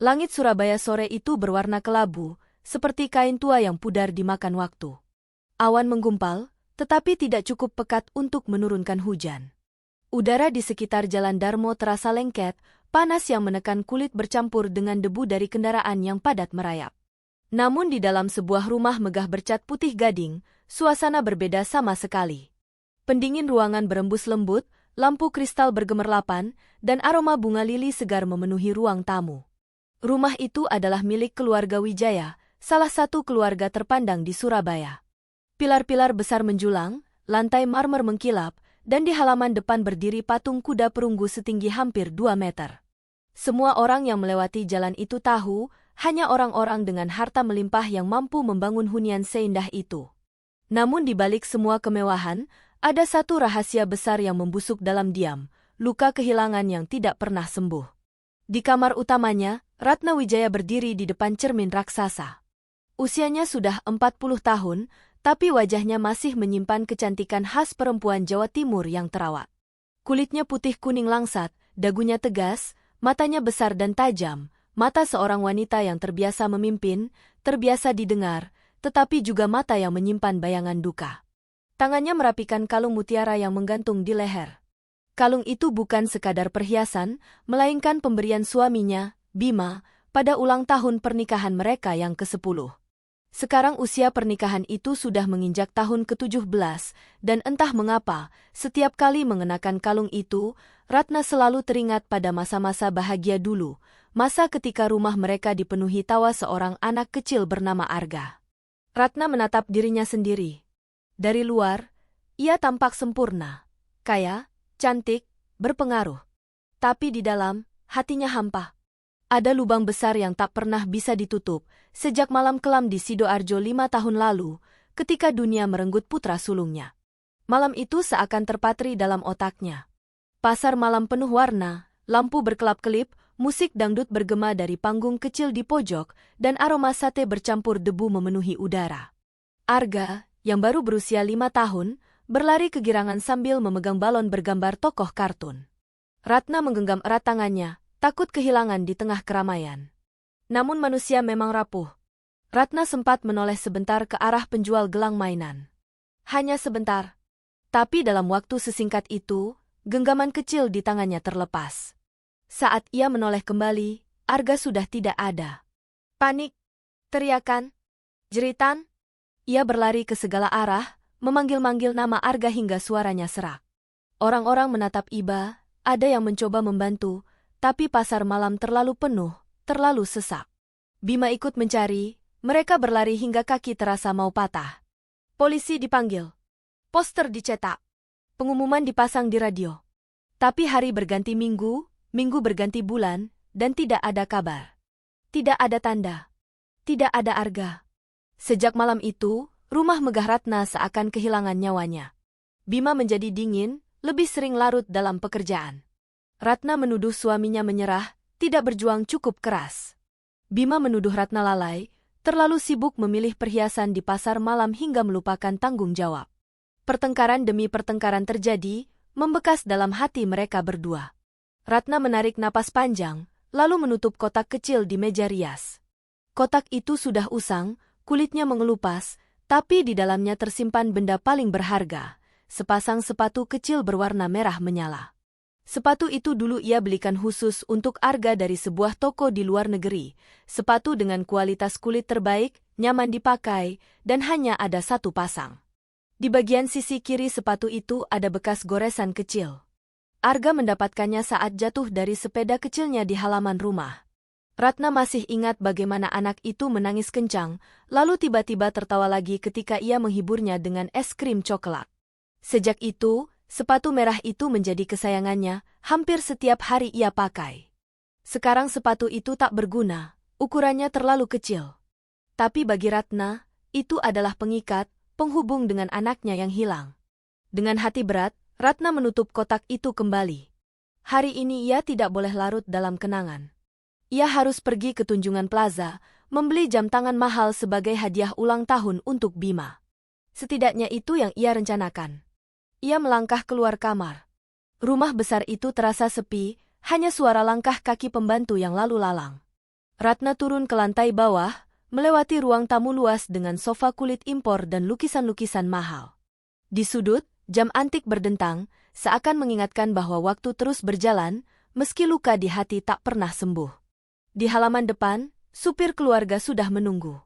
Langit Surabaya sore itu berwarna kelabu, seperti kain tua yang pudar dimakan waktu. Awan menggumpal, tetapi tidak cukup pekat untuk menurunkan hujan. Udara di sekitar Jalan Darmo terasa lengket, panas yang menekan kulit bercampur dengan debu dari kendaraan yang padat merayap. Namun di dalam sebuah rumah megah bercat putih gading, suasana berbeda sama sekali. Pendingin ruangan berembus lembut, lampu kristal bergemerlapan, dan aroma bunga lili segar memenuhi ruang tamu. Rumah itu adalah milik keluarga Wijaya, salah satu keluarga terpandang di Surabaya. Pilar-pilar besar menjulang, lantai marmer mengkilap, dan di halaman depan berdiri patung kuda perunggu setinggi hampir 2 meter. Semua orang yang melewati jalan itu tahu, hanya orang-orang dengan harta melimpah yang mampu membangun hunian seindah itu. Namun di balik semua kemewahan, ada satu rahasia besar yang membusuk dalam diam, luka kehilangan yang tidak pernah sembuh. Di kamar utamanya, Ratna Wijaya berdiri di depan cermin raksasa. Usianya sudah 40 tahun, tapi wajahnya masih menyimpan kecantikan khas perempuan Jawa Timur yang terawat. Kulitnya putih kuning langsat, dagunya tegas, matanya besar dan tajam, mata seorang wanita yang terbiasa memimpin, terbiasa didengar, tetapi juga mata yang menyimpan bayangan duka. Tangannya merapikan kalung mutiara yang menggantung di leher. Kalung itu bukan sekadar perhiasan, melainkan pemberian suaminya, Bima, pada ulang tahun pernikahan mereka yang ke-10. Sekarang usia pernikahan itu sudah menginjak tahun ke-17, dan entah mengapa, setiap kali mengenakan kalung itu, Ratna selalu teringat pada masa-masa bahagia dulu, masa ketika rumah mereka dipenuhi tawa seorang anak kecil bernama Arga. Ratna menatap dirinya sendiri. Dari luar, ia tampak sempurna, kaya, cantik, berpengaruh. Tapi di dalam, hatinya hampa. Ada lubang besar yang tak pernah bisa ditutup, sejak malam kelam di Sidoarjo 5 tahun lalu, ketika dunia merenggut putra sulungnya. Malam itu seakan terpatri dalam otaknya. Pasar malam penuh warna, lampu berkelap-kelip, musik dangdut bergema dari panggung kecil di pojok, dan aroma sate bercampur debu memenuhi udara. Arga, yang baru berusia 5 tahun, berlari kegirangan sambil memegang balon bergambar tokoh kartun. Ratna menggenggam erat tangannya, takut kehilangan di tengah keramaian. Namun manusia memang rapuh. Ratna sempat menoleh sebentar ke arah penjual gelang mainan. Hanya sebentar. Tapi dalam waktu sesingkat itu, genggaman kecil di tangannya terlepas. Saat ia menoleh kembali, Arga sudah tidak ada. Panik, teriakan, jeritan. Ia berlari ke segala arah, memanggil-manggil nama Arga hingga suaranya serak. Orang-orang menatap iba, ada yang mencoba membantu, tapi pasar malam terlalu penuh, terlalu sesak. Bima ikut mencari, mereka berlari hingga kaki terasa mau patah. Polisi dipanggil. Poster dicetak. Pengumuman dipasang di radio. Tapi hari berganti minggu, minggu berganti bulan, dan tidak ada kabar. Tidak ada tanda. Tidak ada Arga. Sejak malam itu, rumah megah Ratna seakan kehilangan nyawanya. Bima menjadi dingin, lebih sering larut dalam pekerjaan. Ratna menuduh suaminya menyerah, tidak berjuang cukup keras. Bima menuduh Ratna lalai, terlalu sibuk memilih perhiasan di pasar malam hingga melupakan tanggung jawab. Pertengkaran demi pertengkaran terjadi, membekas dalam hati mereka berdua. Ratna menarik napas panjang, lalu menutup kotak kecil di meja rias. Kotak itu sudah usang, kulitnya mengelupas, tapi di dalamnya tersimpan benda paling berharga, sepasang sepatu kecil berwarna merah menyala. Sepatu itu dulu ia belikan khusus untuk Arga dari sebuah toko di luar negeri, sepatu dengan kualitas kulit terbaik, nyaman dipakai, dan hanya ada satu pasang. Di bagian sisi kiri sepatu itu ada bekas goresan kecil. Arga mendapatkannya saat jatuh dari sepeda kecilnya di halaman rumah. Ratna masih ingat bagaimana anak itu menangis kencang, lalu tiba-tiba tertawa lagi ketika ia menghiburnya dengan es krim coklat. Sejak itu, sepatu merah itu menjadi kesayangannya, hampir setiap hari ia pakai. Sekarang sepatu itu tak berguna, ukurannya terlalu kecil. Tapi bagi Ratna, itu adalah pengikat, penghubung dengan anaknya yang hilang. Dengan hati berat, Ratna menutup kotak itu kembali. Hari ini ia tidak boleh larut dalam kenangan. Ia harus pergi ke Tunjungan Plaza, membeli jam tangan mahal sebagai hadiah ulang tahun untuk Bima. Setidaknya itu yang ia rencanakan. Ia melangkah keluar kamar. Rumah besar itu terasa sepi, hanya suara langkah kaki pembantu yang lalu lalang. Ratna turun ke lantai bawah, melewati ruang tamu luas dengan sofa kulit impor dan lukisan-lukisan mahal. Di sudut, jam antik berdentang, seakan mengingatkan bahwa waktu terus berjalan, meski luka di hati tak pernah sembuh. Di halaman depan, supir keluarga sudah menunggu.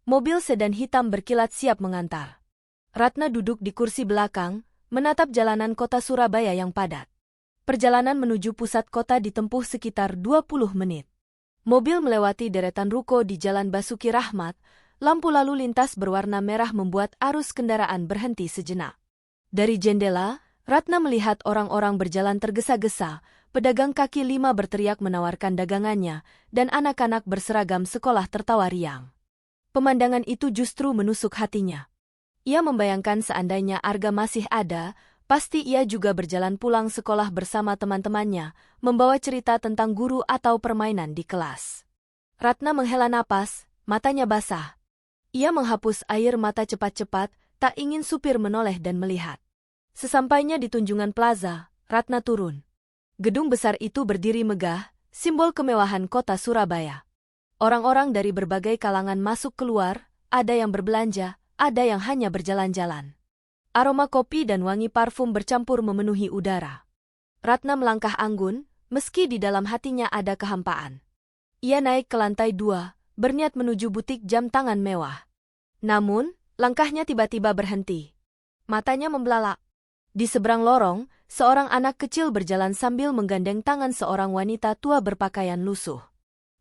Mobil sedan hitam berkilat siap mengantar. Ratna duduk di kursi belakang, menatap jalanan kota Surabaya yang padat. Perjalanan menuju pusat kota ditempuh sekitar 20 menit. Mobil melewati deretan ruko di Jalan Basuki Rahmat, lampu lalu lintas berwarna merah membuat arus kendaraan berhenti sejenak. Dari jendela, Ratna melihat orang-orang berjalan tergesa-gesa, pedagang kaki lima berteriak menawarkan dagangannya, dan anak-anak berseragam sekolah tertawa riang. Pemandangan itu justru menusuk hatinya. Ia membayangkan seandainya Arga masih ada, pasti ia juga berjalan pulang sekolah bersama teman-temannya, membawa cerita tentang guru atau permainan di kelas. Ratna menghela napas, matanya basah. Ia menghapus air mata cepat-cepat, tak ingin supir menoleh dan melihat. Sesampainya di Tunjungan Plaza, Ratna turun. Gedung besar itu berdiri megah, simbol kemewahan kota Surabaya. Orang-orang dari berbagai kalangan masuk keluar, ada yang berbelanja, ada yang hanya berjalan-jalan. Aroma kopi dan wangi parfum bercampur memenuhi udara. Ratna melangkah anggun, meski di dalam hatinya ada kehampaan. Ia naik ke lantai 2, berniat menuju butik jam tangan mewah. Namun, langkahnya tiba-tiba berhenti. Matanya membelalak. Di seberang lorong, seorang anak kecil berjalan sambil menggandeng tangan seorang wanita tua berpakaian lusuh.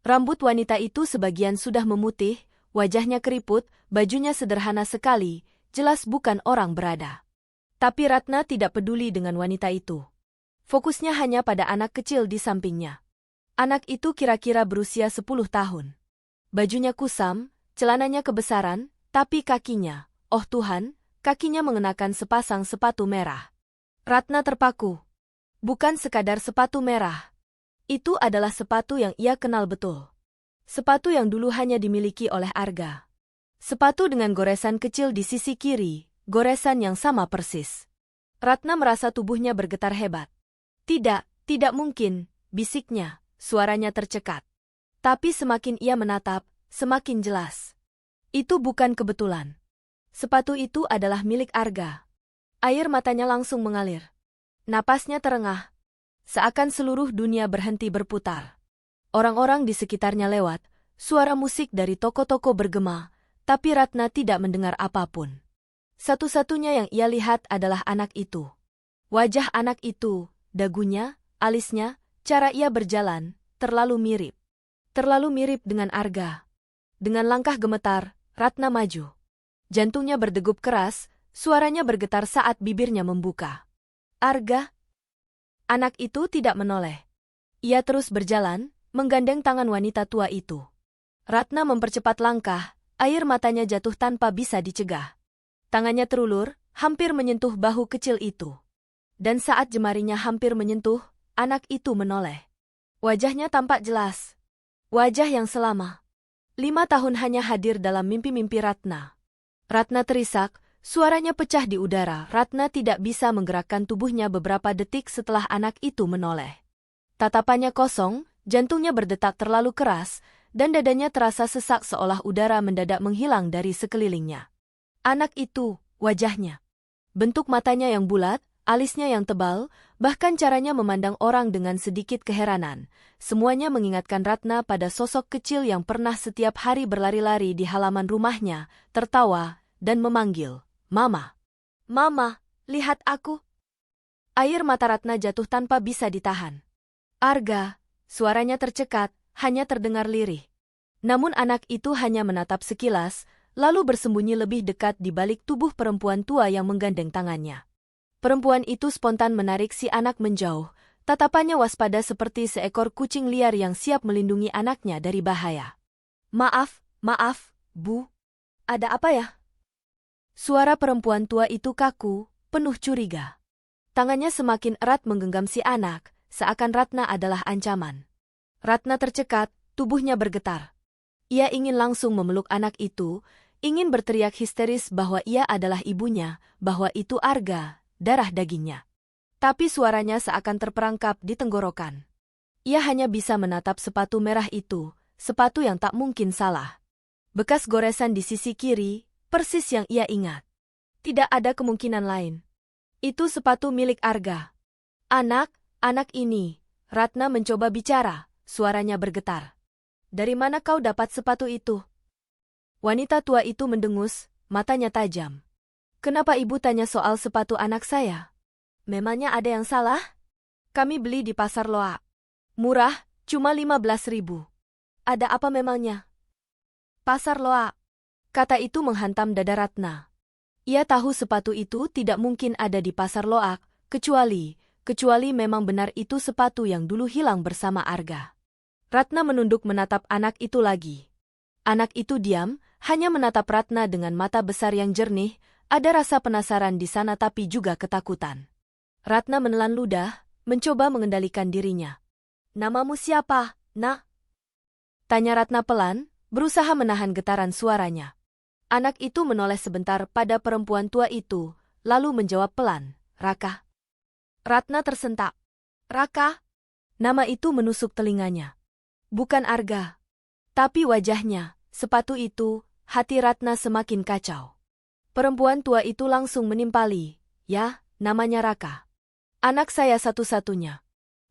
Rambut wanita itu sebagian sudah memutih, wajahnya keriput, bajunya sederhana sekali, jelas bukan orang berada. Tapi Ratna tidak peduli dengan wanita itu. Fokusnya hanya pada anak kecil di sampingnya. Anak itu kira-kira berusia 10 tahun. Bajunya kusam, celananya kebesaran, tapi kakinya, oh Tuhan, kakinya mengenakan sepasang sepatu merah. Ratna terpaku. Bukan sekadar sepatu merah. Itu adalah sepatu yang ia kenal betul. Sepatu yang dulu hanya dimiliki oleh Arga. Sepatu dengan goresan kecil di sisi kiri, goresan yang sama persis. Ratna merasa tubuhnya bergetar hebat. Tidak mungkin, bisiknya, suaranya tercekat. Tapi semakin ia menatap, semakin jelas. Itu bukan kebetulan. Sepatu itu adalah milik Arga. Air matanya langsung mengalir. Napasnya terengah. Seakan seluruh dunia berhenti berputar. Orang-orang di sekitarnya lewat, suara musik dari toko-toko bergema, tapi Ratna tidak mendengar apapun. Satu-satunya yang ia lihat adalah anak itu. Wajah anak itu, dagunya, alisnya, cara ia berjalan, terlalu mirip. Terlalu mirip dengan Arga. Dengan langkah gemetar, Ratna maju. Jantungnya berdegup keras, suaranya bergetar saat bibirnya membuka. Arga? Anak itu tidak menoleh. Ia terus berjalan, menggandeng tangan wanita tua itu. Ratna mempercepat langkah, air matanya jatuh tanpa bisa dicegah. Tangannya terulur, hampir menyentuh bahu kecil itu. Dan saat jemarinya hampir menyentuh, anak itu menoleh. Wajahnya tampak jelas. Wajah yang selama 5 tahun hanya hadir dalam mimpi-mimpi Ratna. Ratna terisak, suaranya pecah di udara. Ratna tidak bisa menggerakkan tubuhnya beberapa detik setelah anak itu menoleh. Tatapannya kosong, jantungnya berdetak terlalu keras, dan dadanya terasa sesak seolah udara mendadak menghilang dari sekelilingnya. Anak itu, wajahnya. Bentuk matanya yang bulat, alisnya yang tebal, bahkan caranya memandang orang dengan sedikit keheranan. Semuanya mengingatkan Ratna pada sosok kecil yang pernah setiap hari berlari-lari di halaman rumahnya, tertawa, dan memanggil, "Mama. Mama, lihat aku." Air mata Ratna jatuh tanpa bisa ditahan. Arga, suaranya tercekat, hanya terdengar lirih. Namun anak itu hanya menatap sekilas, lalu bersembunyi lebih dekat di balik tubuh perempuan tua yang menggandeng tangannya. Perempuan itu spontan menarik si anak menjauh, tatapannya waspada seperti seekor kucing liar yang siap melindungi anaknya dari bahaya. Maaf, Bu. Ada apa ya?" Suara perempuan tua itu kaku, penuh curiga. Tangannya semakin erat menggenggam si anak, seakan Ratna adalah ancaman. Ratna tercekat, tubuhnya bergetar. Ia ingin langsung memeluk anak itu, ingin berteriak histeris bahwa ia adalah ibunya, bahwa itu Arga, darah dagingnya. Tapi suaranya seakan terperangkap di tenggorokan. Ia hanya bisa menatap sepatu merah itu, sepatu yang tak mungkin salah. Bekas goresan di sisi kiri, persis yang ia ingat. Tidak ada kemungkinan lain. Itu sepatu milik Arga. Anak ini, Ratna mencoba bicara, suaranya bergetar. Dari mana kau dapat sepatu itu? Wanita tua itu mendengus, matanya tajam. Kenapa ibu tanya soal sepatu anak saya? Memangnya ada yang salah? Kami beli di pasar Loak. Murah, cuma 15.000. Ada apa memangnya? Pasar Loak. Kata itu menghantam dada Ratna. Ia tahu sepatu itu tidak mungkin ada di pasar Loak, kecuali memang benar itu sepatu yang dulu hilang bersama Arga. Ratna menunduk menatap anak itu lagi. Anak itu diam, hanya menatap Ratna dengan mata besar yang jernih, ada rasa penasaran di sana tapi juga ketakutan. Ratna menelan ludah, mencoba mengendalikan dirinya. Namamu siapa, Nak? Tanya Ratna pelan, berusaha menahan getaran suaranya. Anak itu menoleh sebentar pada perempuan tua itu, lalu menjawab pelan, Raka. Ratna tersentak. Raka? Nama itu menusuk telinganya. Bukan Arga. Tapi wajahnya, sepatu itu, hati Ratna semakin kacau. Perempuan tua itu langsung menimpali, ya, namanya Raka. Anak saya satu-satunya.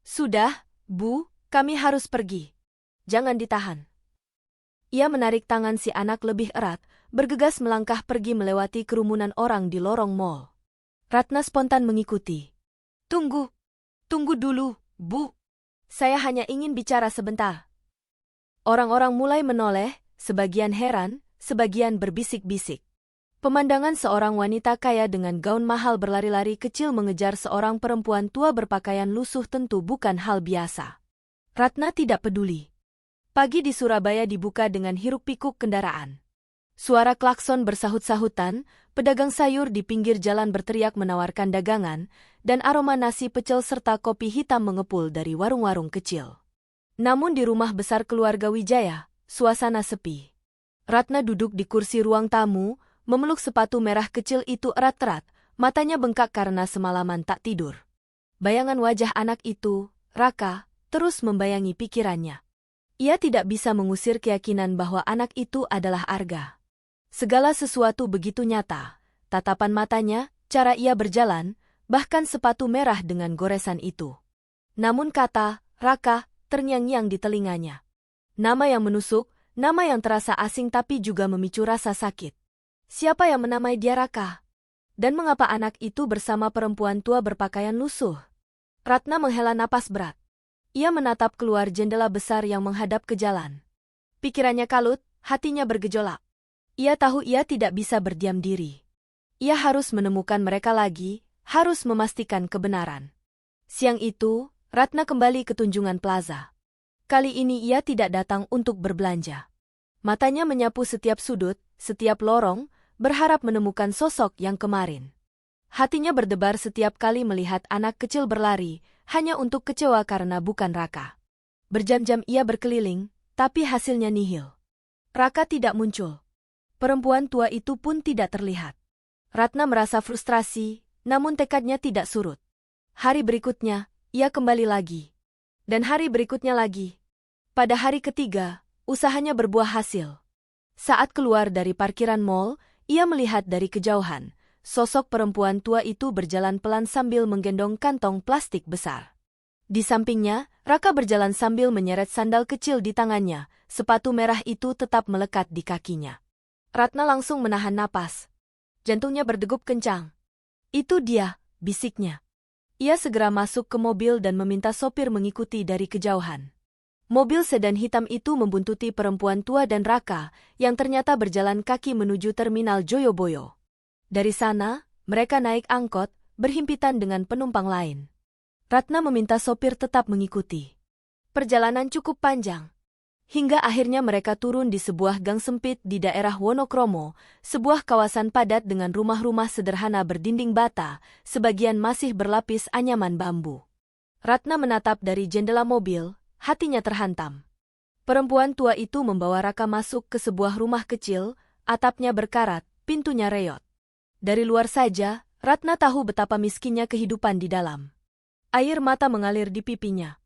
Sudah, Bu, kami harus pergi. Jangan ditahan. Ia menarik tangan si anak lebih erat, bergegas melangkah pergi melewati kerumunan orang di lorong mal. Ratna spontan mengikuti. Tunggu dulu, Bu. Saya hanya ingin bicara sebentar. Orang-orang mulai menoleh, sebagian heran, sebagian berbisik-bisik. Pemandangan seorang wanita kaya dengan gaun mahal berlari-lari kecil mengejar seorang perempuan tua berpakaian lusuh tentu bukan hal biasa. Ratna tidak peduli. Pagi di Surabaya dibuka dengan hiruk-pikuk kendaraan. Suara klakson bersahut-sahutan, pedagang sayur di pinggir jalan berteriak menawarkan dagangan, dan aroma nasi pecel serta kopi hitam mengepul dari warung-warung kecil. Namun di rumah besar keluarga Wijaya, suasana sepi. Ratna duduk di kursi ruang tamu, memeluk sepatu merah kecil itu erat-erat, matanya bengkak karena semalaman tak tidur. Bayangan wajah anak itu, Raka, terus membayangi pikirannya. Ia tidak bisa mengusir keyakinan bahwa anak itu adalah Arga. Segala sesuatu begitu nyata, tatapan matanya, cara ia berjalan, bahkan sepatu merah dengan goresan itu. Namun kata, Raka, terngiang-ngiang di telinganya. Nama yang menusuk, nama yang terasa asing tapi juga memicu rasa sakit. Siapa yang menamai dia Raka? Dan mengapa anak itu bersama perempuan tua berpakaian lusuh? Ratna menghela napas berat. Ia menatap keluar jendela besar yang menghadap ke jalan. Pikirannya kalut, hatinya bergejolak. Ia tahu ia tidak bisa berdiam diri. Ia harus menemukan mereka lagi, harus memastikan kebenaran. Siang itu, Ratna kembali ke Tunjungan Plaza. Kali ini ia tidak datang untuk berbelanja. Matanya menyapu setiap sudut, setiap lorong, berharap menemukan sosok yang kemarin. Hatinya berdebar setiap kali melihat anak kecil berlari, hanya untuk kecewa karena bukan Raka. Berjam-jam ia berkeliling, tapi hasilnya nihil. Raka tidak muncul. Perempuan tua itu pun tidak terlihat. Ratna merasa frustrasi, namun tekadnya tidak surut. Hari berikutnya, ia kembali lagi. Dan hari berikutnya lagi. Pada hari ketiga, usahanya berbuah hasil. Saat keluar dari parkiran mal, ia melihat dari kejauhan. Sosok perempuan tua itu berjalan pelan sambil menggendong kantong plastik besar. Di sampingnya, Raka berjalan sambil menyeret sandal kecil di tangannya, sepatu merah itu tetap melekat di kakinya. Ratna langsung menahan napas. Jantungnya berdegup kencang. Itu dia, bisiknya. Ia segera masuk ke mobil dan meminta sopir mengikuti dari kejauhan. Mobil sedan hitam itu membuntuti perempuan tua dan Raka, yang ternyata berjalan kaki menuju terminal Joyoboyo. Dari sana, mereka naik angkot, berhimpitan dengan penumpang lain. Ratna meminta sopir tetap mengikuti. Perjalanan cukup panjang. Hingga akhirnya mereka turun di sebuah gang sempit di daerah Wonokromo, sebuah kawasan padat dengan rumah-rumah sederhana berdinding bata, sebagian masih berlapis anyaman bambu. Ratna menatap dari jendela mobil, hatinya terhantam. Perempuan tua itu membawa Raka masuk ke sebuah rumah kecil, atapnya berkarat, pintunya reot. Dari luar saja, Ratna tahu betapa miskinnya kehidupan di dalam. Air mata mengalir di pipinya.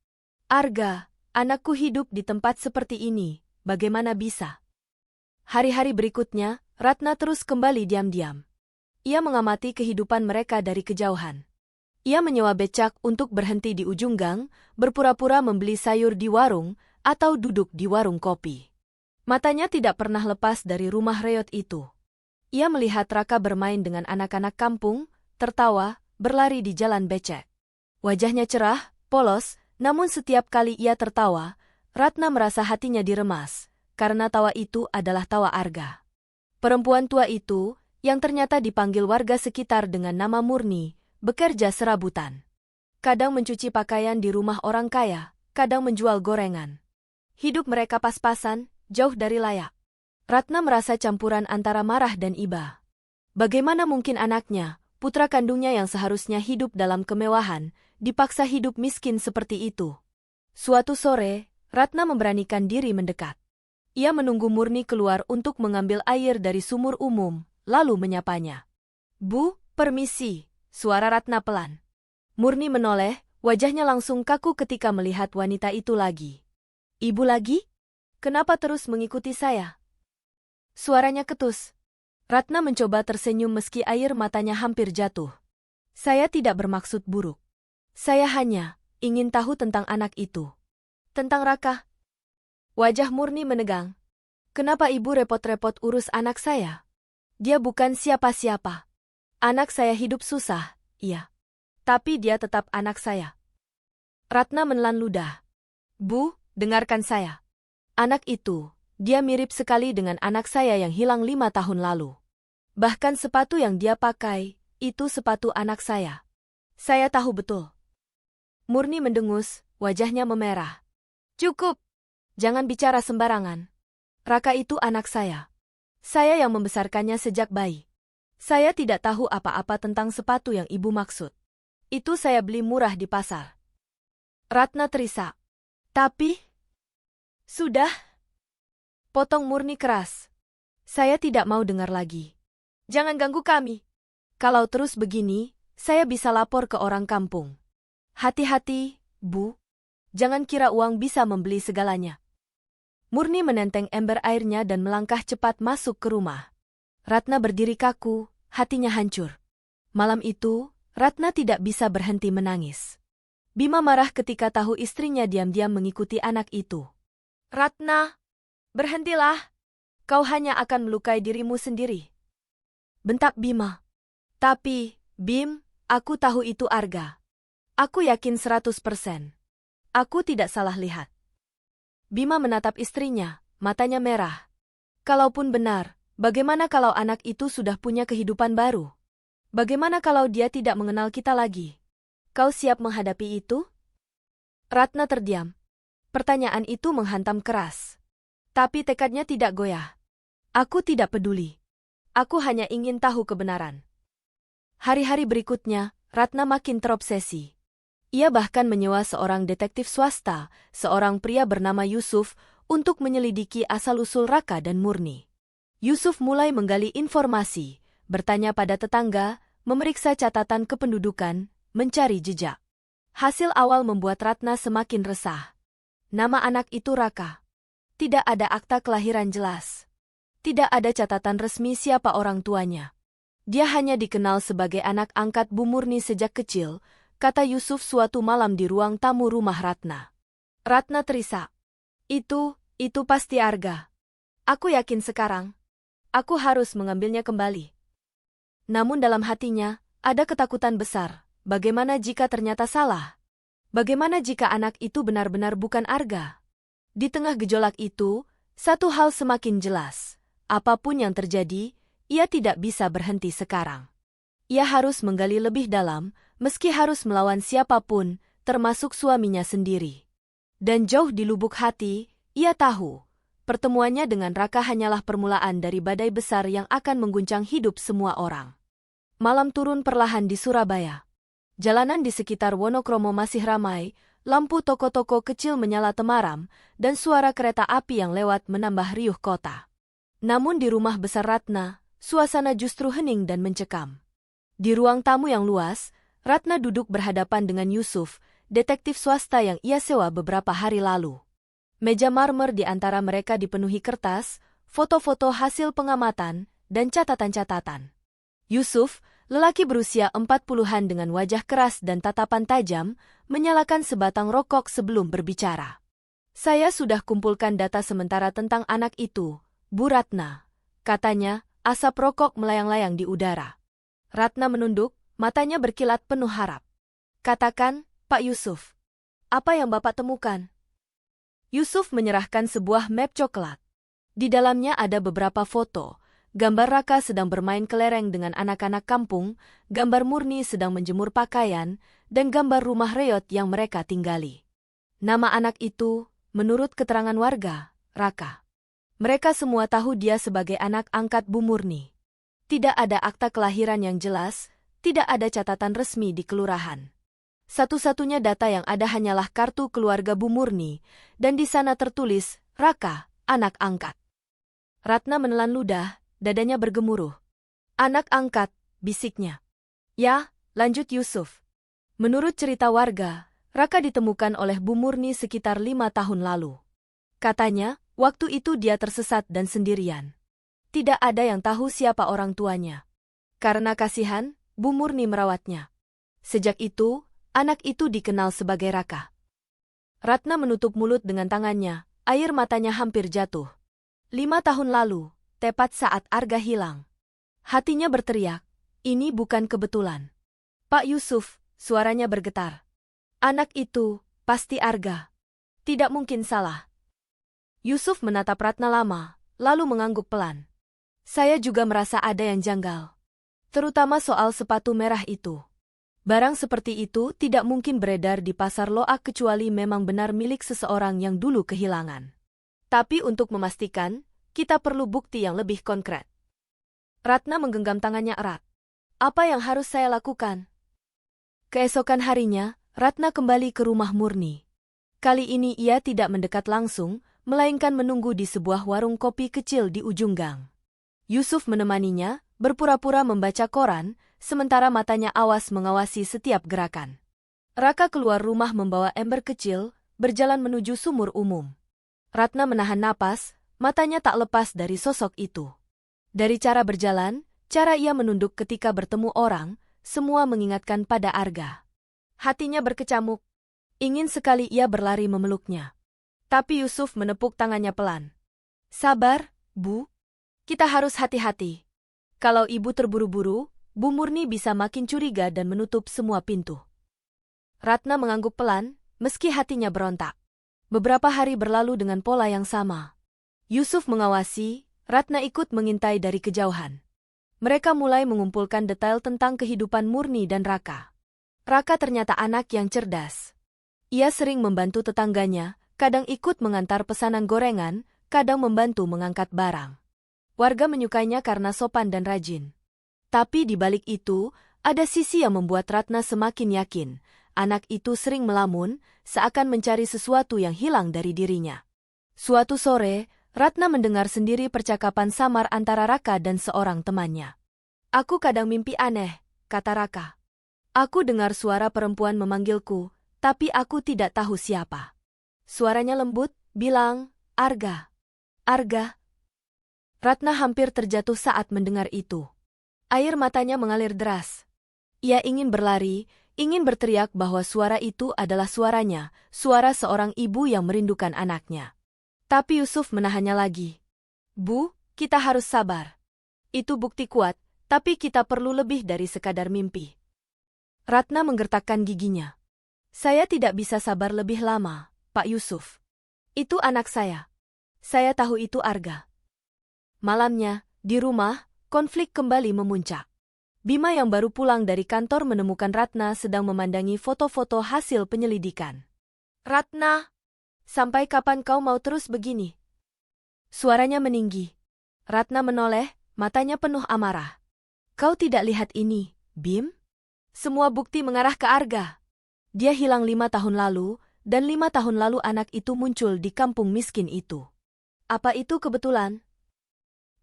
Arga, anakku hidup di tempat seperti ini, bagaimana bisa? Hari-hari berikutnya, Ratna terus kembali diam-diam. Ia mengamati kehidupan mereka dari kejauhan. Ia menyewa becak untuk berhenti di ujung gang, berpura-pura membeli sayur di warung, atau duduk di warung kopi. Matanya tidak pernah lepas dari rumah reot itu. Ia melihat Raka bermain dengan anak-anak kampung, tertawa, berlari di jalan becek. Wajahnya cerah, polos, namun setiap kali ia tertawa, Ratna merasa hatinya diremas, karena tawa itu adalah tawa Arga. Perempuan tua itu, yang ternyata dipanggil warga sekitar dengan nama Murni, bekerja serabutan. Kadang mencuci pakaian di rumah orang kaya, kadang menjual gorengan. Hidup mereka pas-pasan, jauh dari layak. Ratna merasa campuran antara marah dan iba. Bagaimana mungkin anaknya, putra kandungnya yang seharusnya hidup dalam kemewahan, dipaksa hidup miskin seperti itu? Suatu sore, Ratna memberanikan diri mendekat. Ia menunggu Murni keluar untuk mengambil air dari sumur umum, lalu menyapanya. "Bu, permisi," suara Ratna pelan. Murni menoleh, wajahnya langsung kaku ketika melihat wanita itu lagi. "Ibu lagi? Kenapa terus mengikuti saya?" Suaranya ketus. Ratna mencoba tersenyum meski air matanya hampir jatuh. "Saya tidak bermaksud buruk. Saya hanya ingin tahu tentang anak itu." "Tentang Raka?" Wajah Murni menegang. "Kenapa ibu repot-repot urus anak saya? Dia bukan siapa-siapa. Anak saya hidup susah, iya. Tapi dia tetap anak saya." Ratna menelan ludah. "Bu, dengarkan saya. Anak itu, dia mirip sekali dengan anak saya yang hilang 5 tahun lalu. Bahkan sepatu yang dia pakai, itu sepatu anak saya. Saya tahu betul." Murni mendengus, wajahnya memerah. "Cukup. Jangan bicara sembarangan. Raka itu anak saya. Saya yang membesarkannya sejak bayi. Saya tidak tahu apa-apa tentang sepatu yang ibu maksud. Itu saya beli murah di pasar." Ratna terisak. "Tapi..." "Sudah," potong Murni keras. "Saya tidak mau dengar lagi. Jangan ganggu kami. Kalau terus begini, saya bisa lapor ke orang kampung. Hati-hati, Bu. Jangan kira uang bisa membeli segalanya." Murni menenteng ember airnya dan melangkah cepat masuk ke rumah. Ratna berdiri kaku, hatinya hancur. Malam itu, Ratna tidak bisa berhenti menangis. Bima marah ketika tahu istrinya diam-diam mengikuti anak itu. "Ratna, berhentilah. Kau hanya akan melukai dirimu sendiri," bentak Bima. "Tapi, Bim, aku tahu itu Arga. Aku yakin 100%. Aku tidak salah lihat." Bima menatap istrinya, matanya merah. "Kalaupun benar, bagaimana kalau anak itu sudah punya kehidupan baru? Bagaimana kalau dia tidak mengenal kita lagi? Kau siap menghadapi itu?" Ratna terdiam. Pertanyaan itu menghantam keras. Tapi tekadnya tidak goyah. "Aku tidak peduli. Aku hanya ingin tahu kebenaran." Hari-hari berikutnya, Ratna makin terobsesi. Ia bahkan menyewa seorang detektif swasta, seorang pria bernama Yusuf, untuk menyelidiki asal-usul Raka dan Murni. Yusuf mulai menggali informasi, bertanya pada tetangga, memeriksa catatan kependudukan, mencari jejak. Hasil awal membuat Ratna semakin resah. Nama anak itu Raka. Tidak ada akta kelahiran jelas. Tidak ada catatan resmi siapa orang tuanya. Dia hanya dikenal sebagai anak angkat Bu Murni sejak kecil, kata Yusuf suatu malam di ruang tamu rumah Ratna. Ratna terisak. Itu pasti Arga. Aku yakin sekarang. Aku harus mengambilnya kembali." Namun dalam hatinya, ada ketakutan besar. Bagaimana jika ternyata salah? Bagaimana jika anak itu benar-benar bukan Arga? Di tengah gejolak itu, satu hal semakin jelas. Apapun yang terjadi, ia tidak bisa berhenti sekarang. Ia harus menggali lebih dalam, meski harus melawan siapapun, termasuk suaminya sendiri. Dan jauh di lubuk hati, ia tahu, pertemuannya dengan Raka hanyalah permulaan dari badai besar yang akan mengguncang hidup semua orang. Malam turun perlahan di Surabaya. Jalanan di sekitar Wonokromo masih ramai, lampu toko-toko kecil menyala temaram, dan suara kereta api yang lewat menambah riuh kota. Namun di rumah besar Ratna, suasana justru hening dan mencekam. Di ruang tamu yang luas, Ratna duduk berhadapan dengan Yusuf, detektif swasta yang ia sewa beberapa hari lalu. Meja marmer di antara mereka dipenuhi kertas, foto-foto hasil pengamatan, dan catatan-catatan. Yusuf, lelaki berusia 40-an dengan wajah keras dan tatapan tajam, menyalakan sebatang rokok sebelum berbicara. Saya sudah kumpulkan data sementara tentang anak itu, Bu Ratna, katanya, asap rokok melayang-layang di udara. Ratna menunduk, matanya berkilat penuh harap. Katakan, Pak Yusuf. Apa yang Bapak temukan? Yusuf menyerahkan sebuah map coklat. Di dalamnya ada beberapa foto, gambar Raka sedang bermain kelereng dengan anak-anak kampung, gambar Murni sedang menjemur pakaian, dan gambar rumah reot yang mereka tinggali. Nama anak itu, menurut keterangan warga, Raka. Mereka semua tahu dia sebagai anak angkat Bu Murni. Tidak ada akta kelahiran yang jelas, tidak ada catatan resmi di kelurahan. Satu-satunya data yang ada hanyalah kartu keluarga Bu Murni, dan di sana tertulis, Raka, anak angkat. Ratna menelan ludah, dadanya bergemuruh. Anak angkat, bisiknya. Ya, lanjut Yusuf. Menurut cerita warga, Raka ditemukan oleh Bu Murni sekitar 5 tahun lalu. Katanya, waktu itu dia tersesat dan sendirian. Tidak ada yang tahu siapa orang tuanya. Karena kasihan, Bu Murni merawatnya. Sejak itu, anak itu dikenal sebagai Raka. Ratna menutup mulut dengan tangannya, air matanya hampir jatuh. 5 tahun lalu, tepat saat Arga hilang. Hatinya berteriak, ini bukan kebetulan. Pak Yusuf, suaranya bergetar. Anak itu, pasti Arga. Tidak mungkin salah. Yusuf menatap Ratna lama, lalu mengangguk pelan. Saya juga merasa ada yang janggal. Terutama soal sepatu merah itu. Barang seperti itu tidak mungkin beredar di pasar loak kecuali memang benar milik seseorang yang dulu kehilangan. Tapi untuk memastikan, kita perlu bukti yang lebih konkret. Ratna menggenggam tangannya erat. Apa yang harus saya lakukan? Keesokan harinya, Ratna kembali ke rumah Murni. Kali ini ia tidak mendekat langsung, melainkan menunggu di sebuah warung kopi kecil di ujung gang. Yusuf menemaninya, berpura-pura membaca koran, sementara matanya awas mengawasi setiap gerakan. Raka keluar rumah membawa ember kecil, berjalan menuju sumur umum. Ratna menahan napas, matanya tak lepas dari sosok itu. Dari cara berjalan, cara ia menunduk ketika bertemu orang, semua mengingatkan pada Arga. Hatinya berkecamuk. Ingin sekali ia berlari memeluknya. Tapi Yusuf menepuk tangannya pelan. Sabar, Bu. Kita harus hati-hati. Kalau ibu terburu-buru, Bu Murni bisa makin curiga dan menutup semua pintu. Ratna mengangguk pelan, meski hatinya berontak. Beberapa hari berlalu dengan pola yang sama. Yusuf mengawasi, Ratna ikut mengintai dari kejauhan. Mereka mulai mengumpulkan detail tentang kehidupan Murni dan Raka. Raka ternyata anak yang cerdas. Ia sering membantu tetangganya, kadang ikut mengantar pesanan gorengan, kadang membantu mengangkat barang. Warga menyukainya karena sopan dan rajin. Tapi di balik itu, ada sisi yang membuat Ratna semakin yakin. Anak itu sering melamun, seakan mencari sesuatu yang hilang dari dirinya. Suatu sore, Ratna mendengar sendiri percakapan samar antara Raka dan seorang temannya. Aku kadang mimpi aneh, kata Raka. Aku dengar suara perempuan memanggilku, tapi aku tidak tahu siapa. Suaranya lembut, bilang, Arga. Arga. Ratna hampir terjatuh saat mendengar itu. Air matanya mengalir deras. Ia ingin berlari, ingin berteriak bahwa suara itu adalah suaranya, suara seorang ibu yang merindukan anaknya. Tapi Yusuf menahannya lagi. Bu, kita harus sabar. Itu bukti kuat, tapi kita perlu lebih dari sekadar mimpi. Ratna menggertakkan giginya. Saya tidak bisa sabar lebih lama, Pak Yusuf. Itu anak saya. Saya tahu itu Arga. Malamnya, di rumah, konflik kembali memuncak. Bima yang baru pulang dari kantor menemukan Ratna sedang memandangi foto-foto hasil penyelidikan. Ratna, sampai kapan kau mau terus begini? Suaranya meninggi. Ratna menoleh, matanya penuh amarah. Kau tidak lihat ini, Bim? Semua bukti mengarah ke Arga. Dia hilang 5 tahun lalu, dan 5 tahun lalu anak itu muncul di kampung miskin itu. Apa itu kebetulan?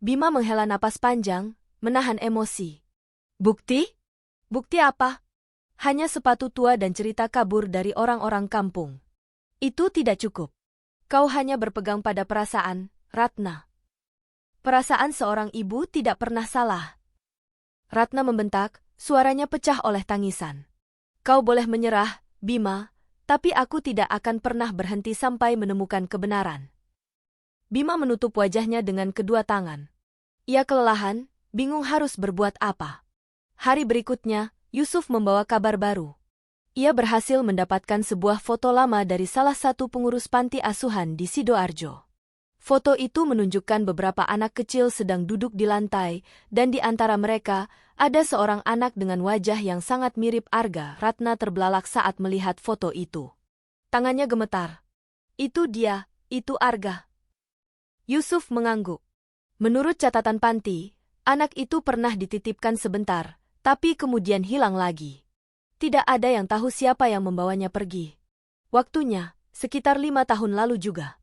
Bima menghela napas panjang, menahan emosi. Bukti? Bukti apa? Hanya sepatu tua dan cerita kabur dari orang-orang kampung. Itu tidak cukup. Kau hanya berpegang pada perasaan, Ratna. Perasaan seorang ibu tidak pernah salah. Ratna membentak, suaranya pecah oleh tangisan. Kau boleh menyerah, Bima, tapi aku tidak akan pernah berhenti sampai menemukan kebenaran. Bima menutup wajahnya dengan kedua tangan. Ia kelelahan, bingung harus berbuat apa. Hari berikutnya, Yusuf membawa kabar baru. Ia berhasil mendapatkan sebuah foto lama dari salah satu pengurus panti asuhan di Sidoarjo. Foto itu menunjukkan beberapa anak kecil sedang duduk di lantai, dan di antara mereka, ada seorang anak dengan wajah yang sangat mirip Arga. Ratna terbelalak saat melihat foto itu. Tangannya gemetar. Itu dia, itu Arga. Yusuf mengangguk. Menurut catatan panti, anak itu pernah dititipkan sebentar, tapi kemudian hilang lagi. Tidak ada yang tahu siapa yang membawanya pergi. Waktunya, sekitar 5 tahun lalu juga.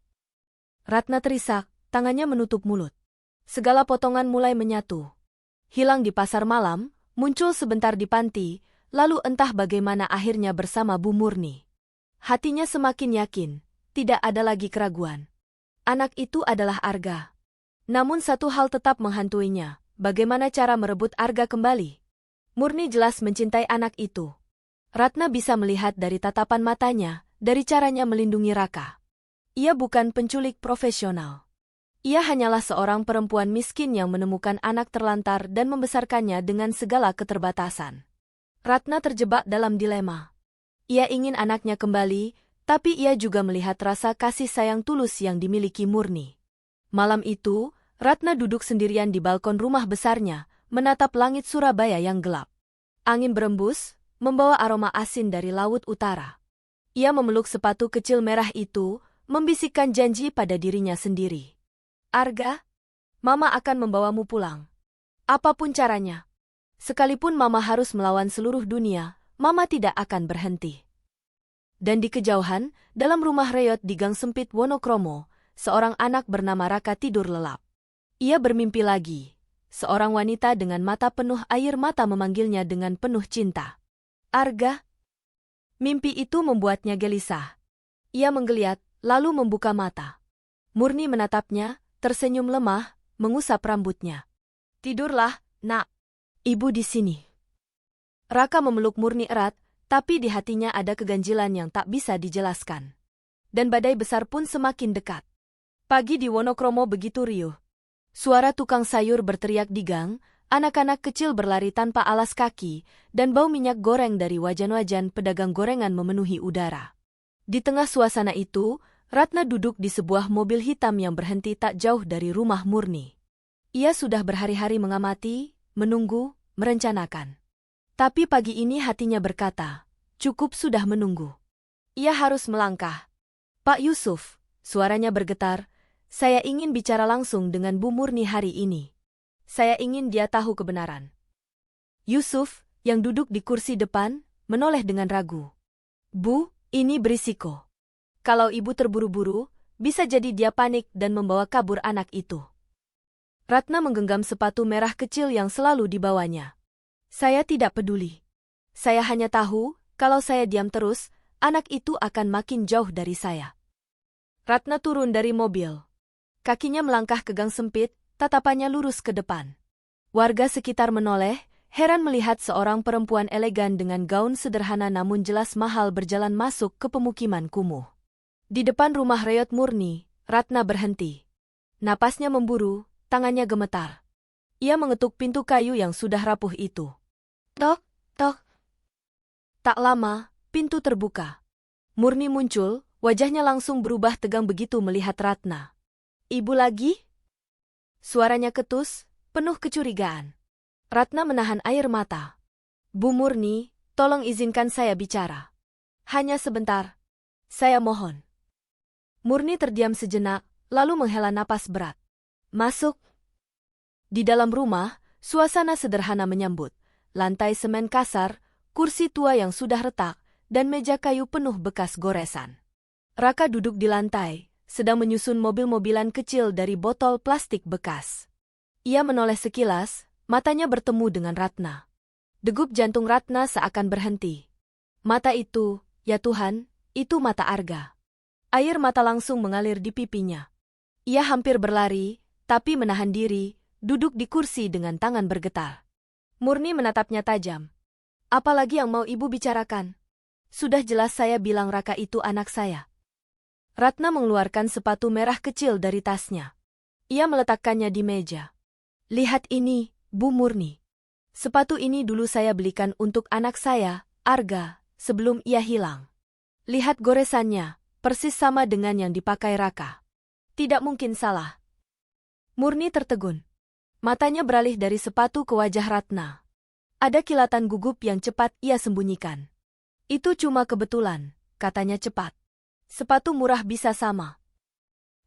Ratna terisak, tangannya menutup mulut. Segala potongan mulai menyatu. Hilang di pasar malam, muncul sebentar di panti, lalu entah bagaimana akhirnya bersama Bu Murni. Hatinya semakin yakin, tidak ada lagi keraguan. Anak itu adalah Arga. Namun satu hal tetap menghantuinya, bagaimana cara merebut Arga kembali. Murni jelas mencintai anak itu. Ratna bisa melihat dari tatapan matanya, dari caranya melindungi Raka. Ia bukan penculik profesional. Ia hanyalah seorang perempuan miskin yang menemukan anak terlantar dan membesarkannya dengan segala keterbatasan. Ratna terjebak dalam dilema. Ia ingin anaknya kembali, tapi ia juga melihat rasa kasih sayang tulus yang dimiliki Murni. Malam itu, Ratna duduk sendirian di balkon rumah besarnya, menatap langit Surabaya yang gelap. Angin berembus, membawa aroma asin dari laut utara. Ia memeluk sepatu kecil merah itu, membisikkan janji pada dirinya sendiri. Arga, Mama akan membawamu pulang. Apapun caranya. Sekalipun Mama harus melawan seluruh dunia, Mama tidak akan berhenti. Dan di kejauhan, dalam rumah reot di gang sempit Wonokromo, seorang anak bernama Raka tidur lelap. Ia bermimpi lagi. Seorang wanita dengan mata penuh air mata memanggilnya dengan penuh cinta. Arga. Mimpi itu membuatnya gelisah. Ia menggeliat, lalu membuka mata. Murni menatapnya, tersenyum lemah, mengusap rambutnya. Tidurlah, nak. Ibu di sini. Raka memeluk Murni erat, tapi di hatinya ada keganjilan yang tak bisa dijelaskan. Dan badai besar pun semakin dekat. Pagi di Wonokromo begitu riuh. Suara tukang sayur berteriak di gang, anak-anak kecil berlari tanpa alas kaki, dan bau minyak goreng dari wajan-wajan pedagang gorengan memenuhi udara. Di tengah suasana itu, Ratna duduk di sebuah mobil hitam yang berhenti tak jauh dari rumah Murni. Ia sudah berhari-hari mengamati, menunggu, merencanakan. Tapi pagi ini hatinya berkata, cukup sudah menunggu. Ia harus melangkah. Pak Yusuf, suaranya bergetar, saya ingin bicara langsung dengan Bu Murni hari ini. Saya ingin dia tahu kebenaran. Yusuf, yang duduk di kursi depan, menoleh dengan ragu. Bu, ini berisiko. Kalau ibu terburu-buru, bisa jadi dia panik dan membawa kabur anak itu. Ratna menggenggam sepatu merah kecil yang selalu dibawanya. Saya tidak peduli. Saya hanya tahu, kalau saya diam terus, anak itu akan makin jauh dari saya. Ratna turun dari mobil. Kakinya melangkah ke gang sempit, tatapannya lurus ke depan. Warga sekitar menoleh, heran melihat seorang perempuan elegan dengan gaun sederhana namun jelas mahal berjalan masuk ke pemukiman kumuh. Di depan rumah reot Murni, Ratna berhenti. Napasnya memburu, tangannya gemetar. Ia mengetuk pintu kayu yang sudah rapuh itu. Tok, tok. Tak lama, pintu terbuka. Murni muncul, wajahnya langsung berubah tegang begitu melihat Ratna. Ibu lagi? Suaranya ketus, penuh kecurigaan. Ratna menahan air mata. Bu Murni, tolong izinkan saya bicara. Hanya sebentar. Saya mohon. Murni terdiam sejenak, lalu menghela napas berat. Masuk. Di dalam rumah, suasana sederhana menyambut. Lantai semen kasar, kursi tua yang sudah retak, dan meja kayu penuh bekas goresan. Raka duduk di lantai, sedang menyusun mobil-mobilan kecil dari botol plastik bekas. Ia menoleh sekilas, matanya bertemu dengan Ratna. Degup jantung Ratna seakan berhenti. Mata itu, ya Tuhan, itu mata Arga. Air mata langsung mengalir di pipinya. Ia hampir berlari, tapi menahan diri, duduk di kursi dengan tangan bergetar. Murni menatapnya tajam. Apalagi yang mau ibu bicarakan? Sudah jelas saya bilang Raka itu anak saya. Ratna mengeluarkan sepatu merah kecil dari tasnya. Ia meletakkannya di meja. Lihat ini, Bu Murni. Sepatu ini dulu saya belikan untuk anak saya, Arga, sebelum ia hilang. Lihat goresannya, persis sama dengan yang dipakai Raka. Tidak mungkin salah. Murni tertegun. Matanya beralih dari sepatu ke wajah Ratna. Ada kilatan gugup yang cepat ia sembunyikan. Itu cuma kebetulan, katanya cepat. Sepatu murah bisa sama.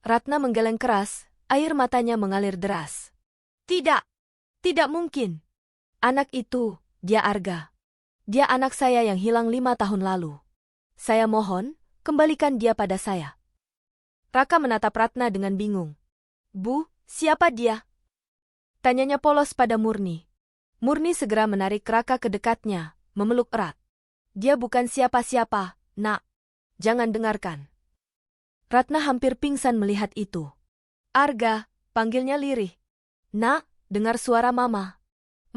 Ratna menggeleng keras, air matanya mengalir deras. Tidak, tidak mungkin. Anak itu, dia Arga. Dia anak saya yang hilang 5 tahun lalu. Saya mohon, kembalikan dia pada saya. Raka menatap Ratna dengan bingung. Bu, siapa dia? Tanyanya polos pada Murni. Murni segera menarik Raka ke dekatnya, memeluk erat. Dia bukan siapa-siapa, Nak. Jangan dengarkan. Ratna hampir pingsan melihat itu. Arga, panggilnya lirih. Nak, dengar suara Mama.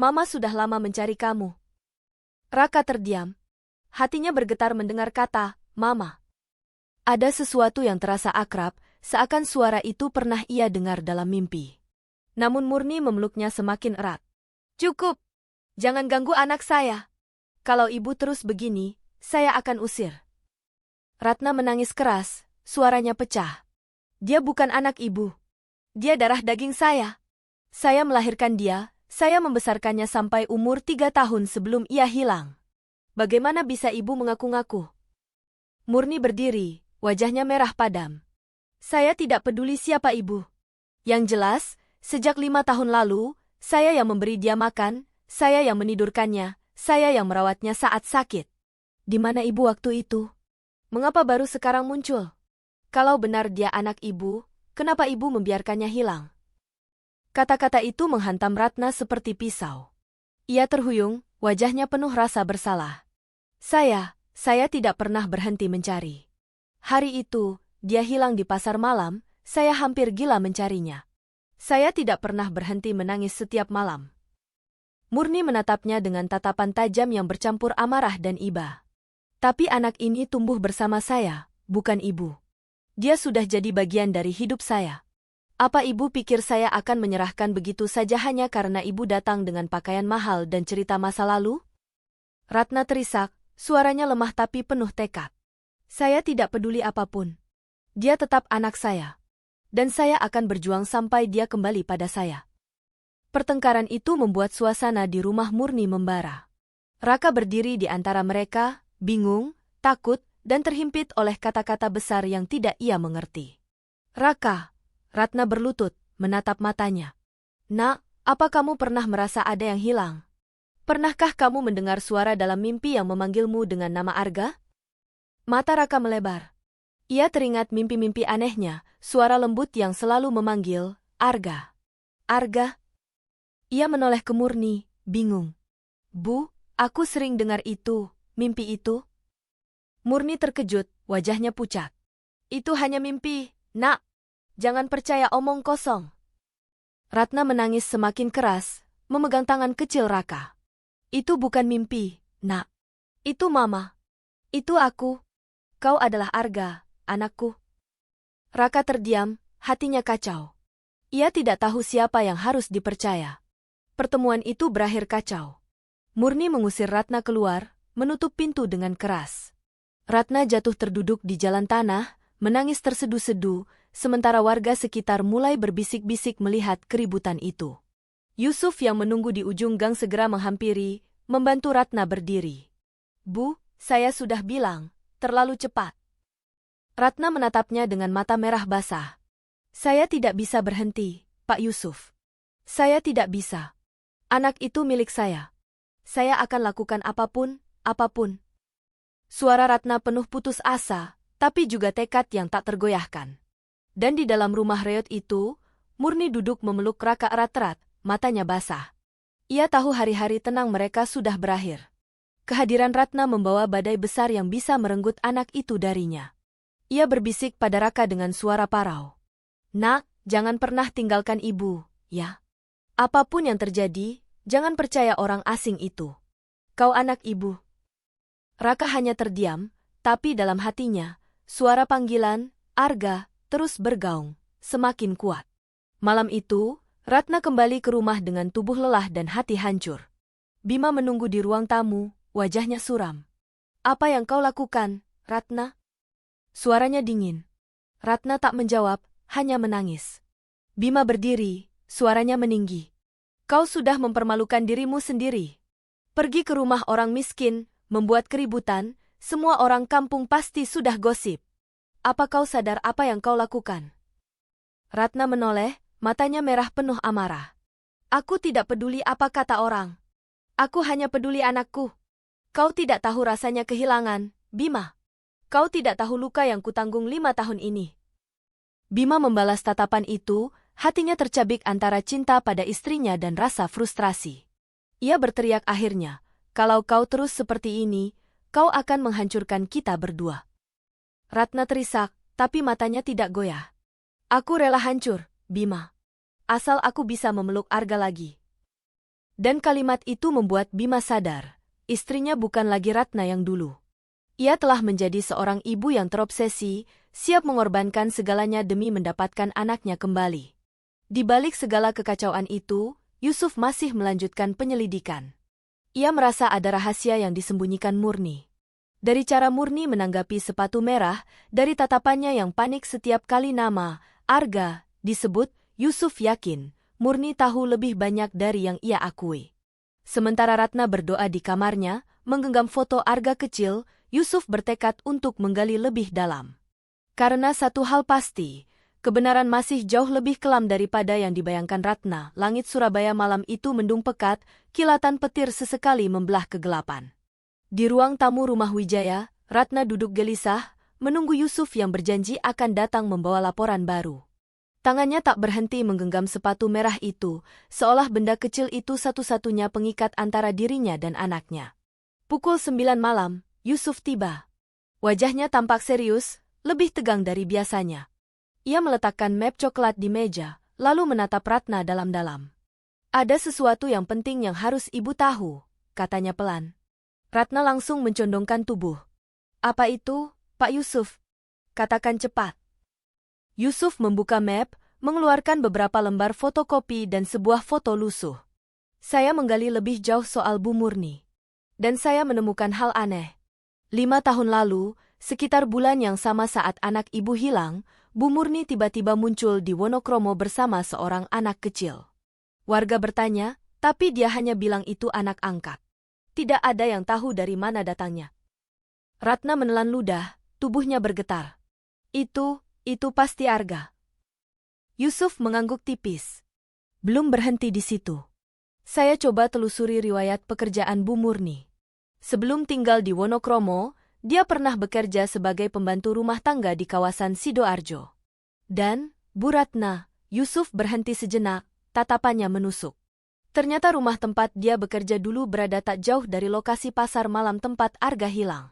Mama sudah lama mencari kamu. Raka terdiam. Hatinya bergetar mendengar kata, Mama. Ada sesuatu yang terasa akrab, seakan suara itu pernah ia dengar dalam mimpi. Namun Murni memeluknya semakin erat. Cukup. Jangan ganggu anak saya. Kalau ibu terus begini, saya akan usir. Ratna menangis keras, suaranya pecah. Dia bukan anak ibu. Dia darah daging saya. Saya melahirkan dia, saya membesarkannya sampai umur 3 tahun sebelum ia hilang. Bagaimana bisa ibu mengaku-ngaku? Murni berdiri, wajahnya merah padam. Saya tidak peduli siapa ibu. Yang jelas, sejak 5 tahun lalu, saya yang memberi dia makan, saya yang menidurkannya, saya yang merawatnya saat sakit. Di mana ibu waktu itu? Mengapa baru sekarang muncul? Kalau benar dia anak ibu, kenapa ibu membiarkannya hilang? Kata-kata itu menghantam Ratna seperti pisau. Ia terhuyung, wajahnya penuh rasa bersalah. Saya tidak pernah berhenti mencari. Hari itu, dia hilang di pasar malam, saya hampir gila mencarinya. Saya tidak pernah berhenti menangis setiap malam. Murni menatapnya dengan tatapan tajam yang bercampur amarah dan iba. Tapi anak ini tumbuh bersama saya, bukan ibu. Dia sudah jadi bagian dari hidup saya. Apa ibu pikir saya akan menyerahkan begitu saja hanya karena ibu datang dengan pakaian mahal dan cerita masa lalu? Ratna terisak, suaranya lemah tapi penuh tekad. Saya tidak peduli apapun. Dia tetap anak saya. Dan saya akan berjuang sampai dia kembali pada saya. Pertengkaran itu membuat suasana di rumah Murni membara. Raka berdiri di antara mereka, bingung, takut, dan terhimpit oleh kata-kata besar yang tidak ia mengerti. Raka, Ratna berlutut, menatap matanya. Nak, apa kamu pernah merasa ada yang hilang? Pernahkah kamu mendengar suara dalam mimpi yang memanggilmu dengan nama Arga? Mata Raka melebar. Ia teringat mimpi-mimpi anehnya, suara lembut yang selalu memanggil, Arga. Arga? Ia menoleh ke Murni, bingung. Bu, aku sering dengar itu, mimpi itu. Murni terkejut, wajahnya pucat. Itu hanya mimpi, Nak. Jangan percaya omong kosong. Ratna menangis semakin keras, memegang tangan kecil Raka. Itu bukan mimpi, Nak. Itu Mama. Itu aku. Kau adalah Arga, anakku. Raka terdiam, hatinya kacau. Ia tidak tahu siapa yang harus dipercaya. Pertemuan itu berakhir kacau. Murni mengusir Ratna keluar, menutup pintu dengan keras. Ratna jatuh terduduk di jalan tanah, menangis tersedu-sedu, sementara warga sekitar mulai berbisik-bisik melihat keributan itu. Yusuf yang menunggu di ujung gang segera menghampiri, membantu Ratna berdiri. Bu, saya sudah bilang, terlalu cepat. Ratna menatapnya dengan mata merah basah. Saya tidak bisa berhenti, Pak Yusuf. Saya tidak bisa. Anak itu milik saya. Saya akan lakukan apapun, apapun. Suara Ratna penuh putus asa, tapi juga tekad yang tak tergoyahkan. Dan di dalam rumah reot itu, Murni duduk memeluk Raka erat-erat, matanya basah. Ia tahu hari-hari tenang mereka sudah berakhir. Kehadiran Ratna membawa badai besar yang bisa merenggut anak itu darinya. Ia berbisik pada Raka dengan suara parau. Nak, jangan pernah tinggalkan ibu, ya. Apapun yang terjadi, jangan percaya orang asing itu. Kau anak ibu. Raka hanya terdiam, tapi dalam hatinya, suara panggilan, Arga, terus bergaung, semakin kuat. Malam itu, Ratna kembali ke rumah dengan tubuh lelah dan hati hancur. Bima menunggu di ruang tamu, wajahnya suram. Apa yang kau lakukan, Ratna? Suaranya dingin. Ratna tak menjawab, hanya menangis. Bima berdiri, suaranya meninggi. Kau sudah mempermalukan dirimu sendiri. Pergi ke rumah orang miskin, membuat keributan, semua orang kampung pasti sudah gosip. Apa kau sadar apa yang kau lakukan? Ratna menoleh, matanya merah penuh amarah. Aku tidak peduli apa kata orang. Aku hanya peduli anakku. Kau tidak tahu rasanya kehilangan, Bima. Kau tidak tahu luka yang kutanggung 5 tahun ini. Bima membalas tatapan itu, hatinya tercabik antara cinta pada istrinya dan rasa frustrasi. Ia berteriak akhirnya, kalau kau terus seperti ini, kau akan menghancurkan kita berdua. Ratna terisak, tapi matanya tidak goyah. Aku rela hancur, Bima. Asal aku bisa memeluk Arga lagi. Dan kalimat itu membuat Bima sadar, istrinya bukan lagi Ratna yang dulu. Ia telah menjadi seorang ibu yang terobsesi, siap mengorbankan segalanya demi mendapatkan anaknya kembali. Di balik segala kekacauan itu, Yusuf masih melanjutkan penyelidikan. Ia merasa ada rahasia yang disembunyikan Murni. Dari cara Murni menanggapi sepatu merah, dari tatapannya yang panik setiap kali nama Arga disebut, Yusuf yakin Murni tahu lebih banyak dari yang ia akui. Sementara Ratna berdoa di kamarnya, menggenggam foto Arga kecil, Yusuf bertekad untuk menggali lebih dalam. Karena satu hal pasti, kebenaran masih jauh lebih kelam daripada yang dibayangkan Ratna. Langit Surabaya malam itu mendung pekat, kilatan petir sesekali membelah kegelapan. Di ruang tamu rumah Wijaya, Ratna duduk gelisah, menunggu Yusuf yang berjanji akan datang membawa laporan baru. Tangannya tak berhenti menggenggam sepatu merah itu, seolah benda kecil itu satu-satunya pengikat antara dirinya dan anaknya. Pukul 9 malam, Yusuf tiba. Wajahnya tampak serius, lebih tegang dari biasanya. Ia meletakkan map coklat di meja, lalu menatap Ratna dalam-dalam. Ada sesuatu yang penting yang harus ibu tahu, katanya pelan. Ratna langsung mencondongkan tubuh. Apa itu, Pak Yusuf? Katakan cepat. Yusuf membuka map, mengeluarkan beberapa lembar fotokopi dan sebuah foto lusuh. Saya menggali lebih jauh soal Bu Murni. Dan saya menemukan hal aneh. 5 tahun lalu, sekitar bulan yang sama saat anak ibu hilang, Bu Murni tiba-tiba muncul di Wonokromo bersama seorang anak kecil. Warga bertanya, tapi dia hanya bilang itu anak angkat. Tidak ada yang tahu dari mana datangnya. Ratna menelan ludah, tubuhnya bergetar. Itu pasti Arga. Yusuf mengangguk tipis. Belum berhenti di situ. Saya coba telusuri riwayat pekerjaan Bu Murni. Sebelum tinggal di Wonokromo, dia pernah bekerja sebagai pembantu rumah tangga di kawasan Sidoarjo. Dan, Bu Ratna, Yusuf berhenti sejenak, tatapannya menusuk. Ternyata rumah tempat dia bekerja dulu berada tak jauh dari lokasi pasar malam tempat Arga hilang.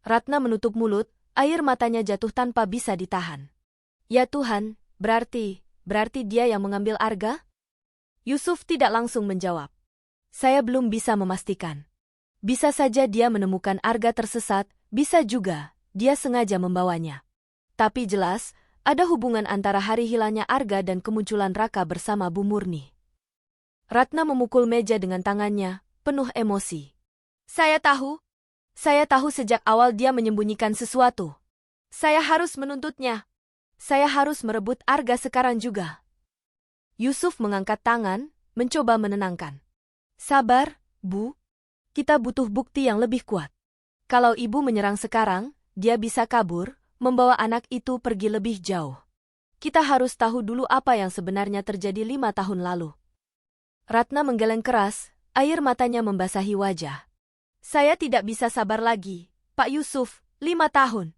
Ratna menutup mulut, air matanya jatuh tanpa bisa ditahan. Ya Tuhan, berarti dia yang mengambil Arga? Yusuf tidak langsung menjawab. Saya belum bisa memastikan. Bisa saja dia menemukan Arga tersesat, bisa juga dia sengaja membawanya. Tapi jelas, ada hubungan antara hari hilangnya Arga dan kemunculan Raka bersama Bu Murni. Ratna memukul meja dengan tangannya, penuh emosi. Saya tahu sejak awal dia menyembunyikan sesuatu. Saya harus menuntutnya. Saya harus merebut Arga sekarang juga. Yusuf mengangkat tangan, mencoba menenangkan. Sabar, Bu. Kita butuh bukti yang lebih kuat. Kalau ibu menyerang sekarang, dia bisa kabur, membawa anak itu pergi lebih jauh. Kita harus tahu dulu apa yang sebenarnya terjadi 5 tahun lalu. Ratna menggeleng keras, air matanya membasahi wajah. Saya tidak bisa sabar lagi, Pak Yusuf, 5 tahun.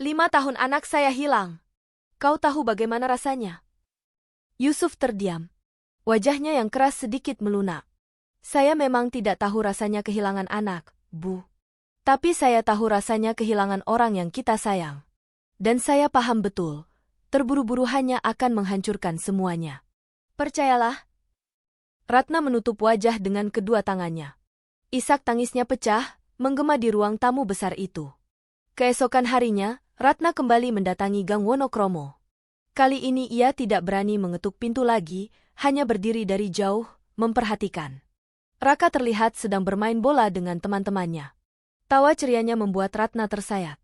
5 tahun anak saya hilang. Kau tahu bagaimana rasanya? Yusuf terdiam. Wajahnya yang keras sedikit melunak. Saya memang tidak tahu rasanya kehilangan anak, Bu. Tapi saya tahu rasanya kehilangan orang yang kita sayang. Dan saya paham betul, terburu-buru hanya akan menghancurkan semuanya. Percayalah. Ratna menutup wajah dengan kedua tangannya. Isak tangisnya pecah, menggema di ruang tamu besar itu. Keesokan harinya, Ratna kembali mendatangi Gang Wonokromo. Kali ini ia tidak berani mengetuk pintu lagi, hanya berdiri dari jauh, memperhatikan. Raka terlihat sedang bermain bola dengan teman-temannya. Tawa cerianya membuat Ratna tersayat.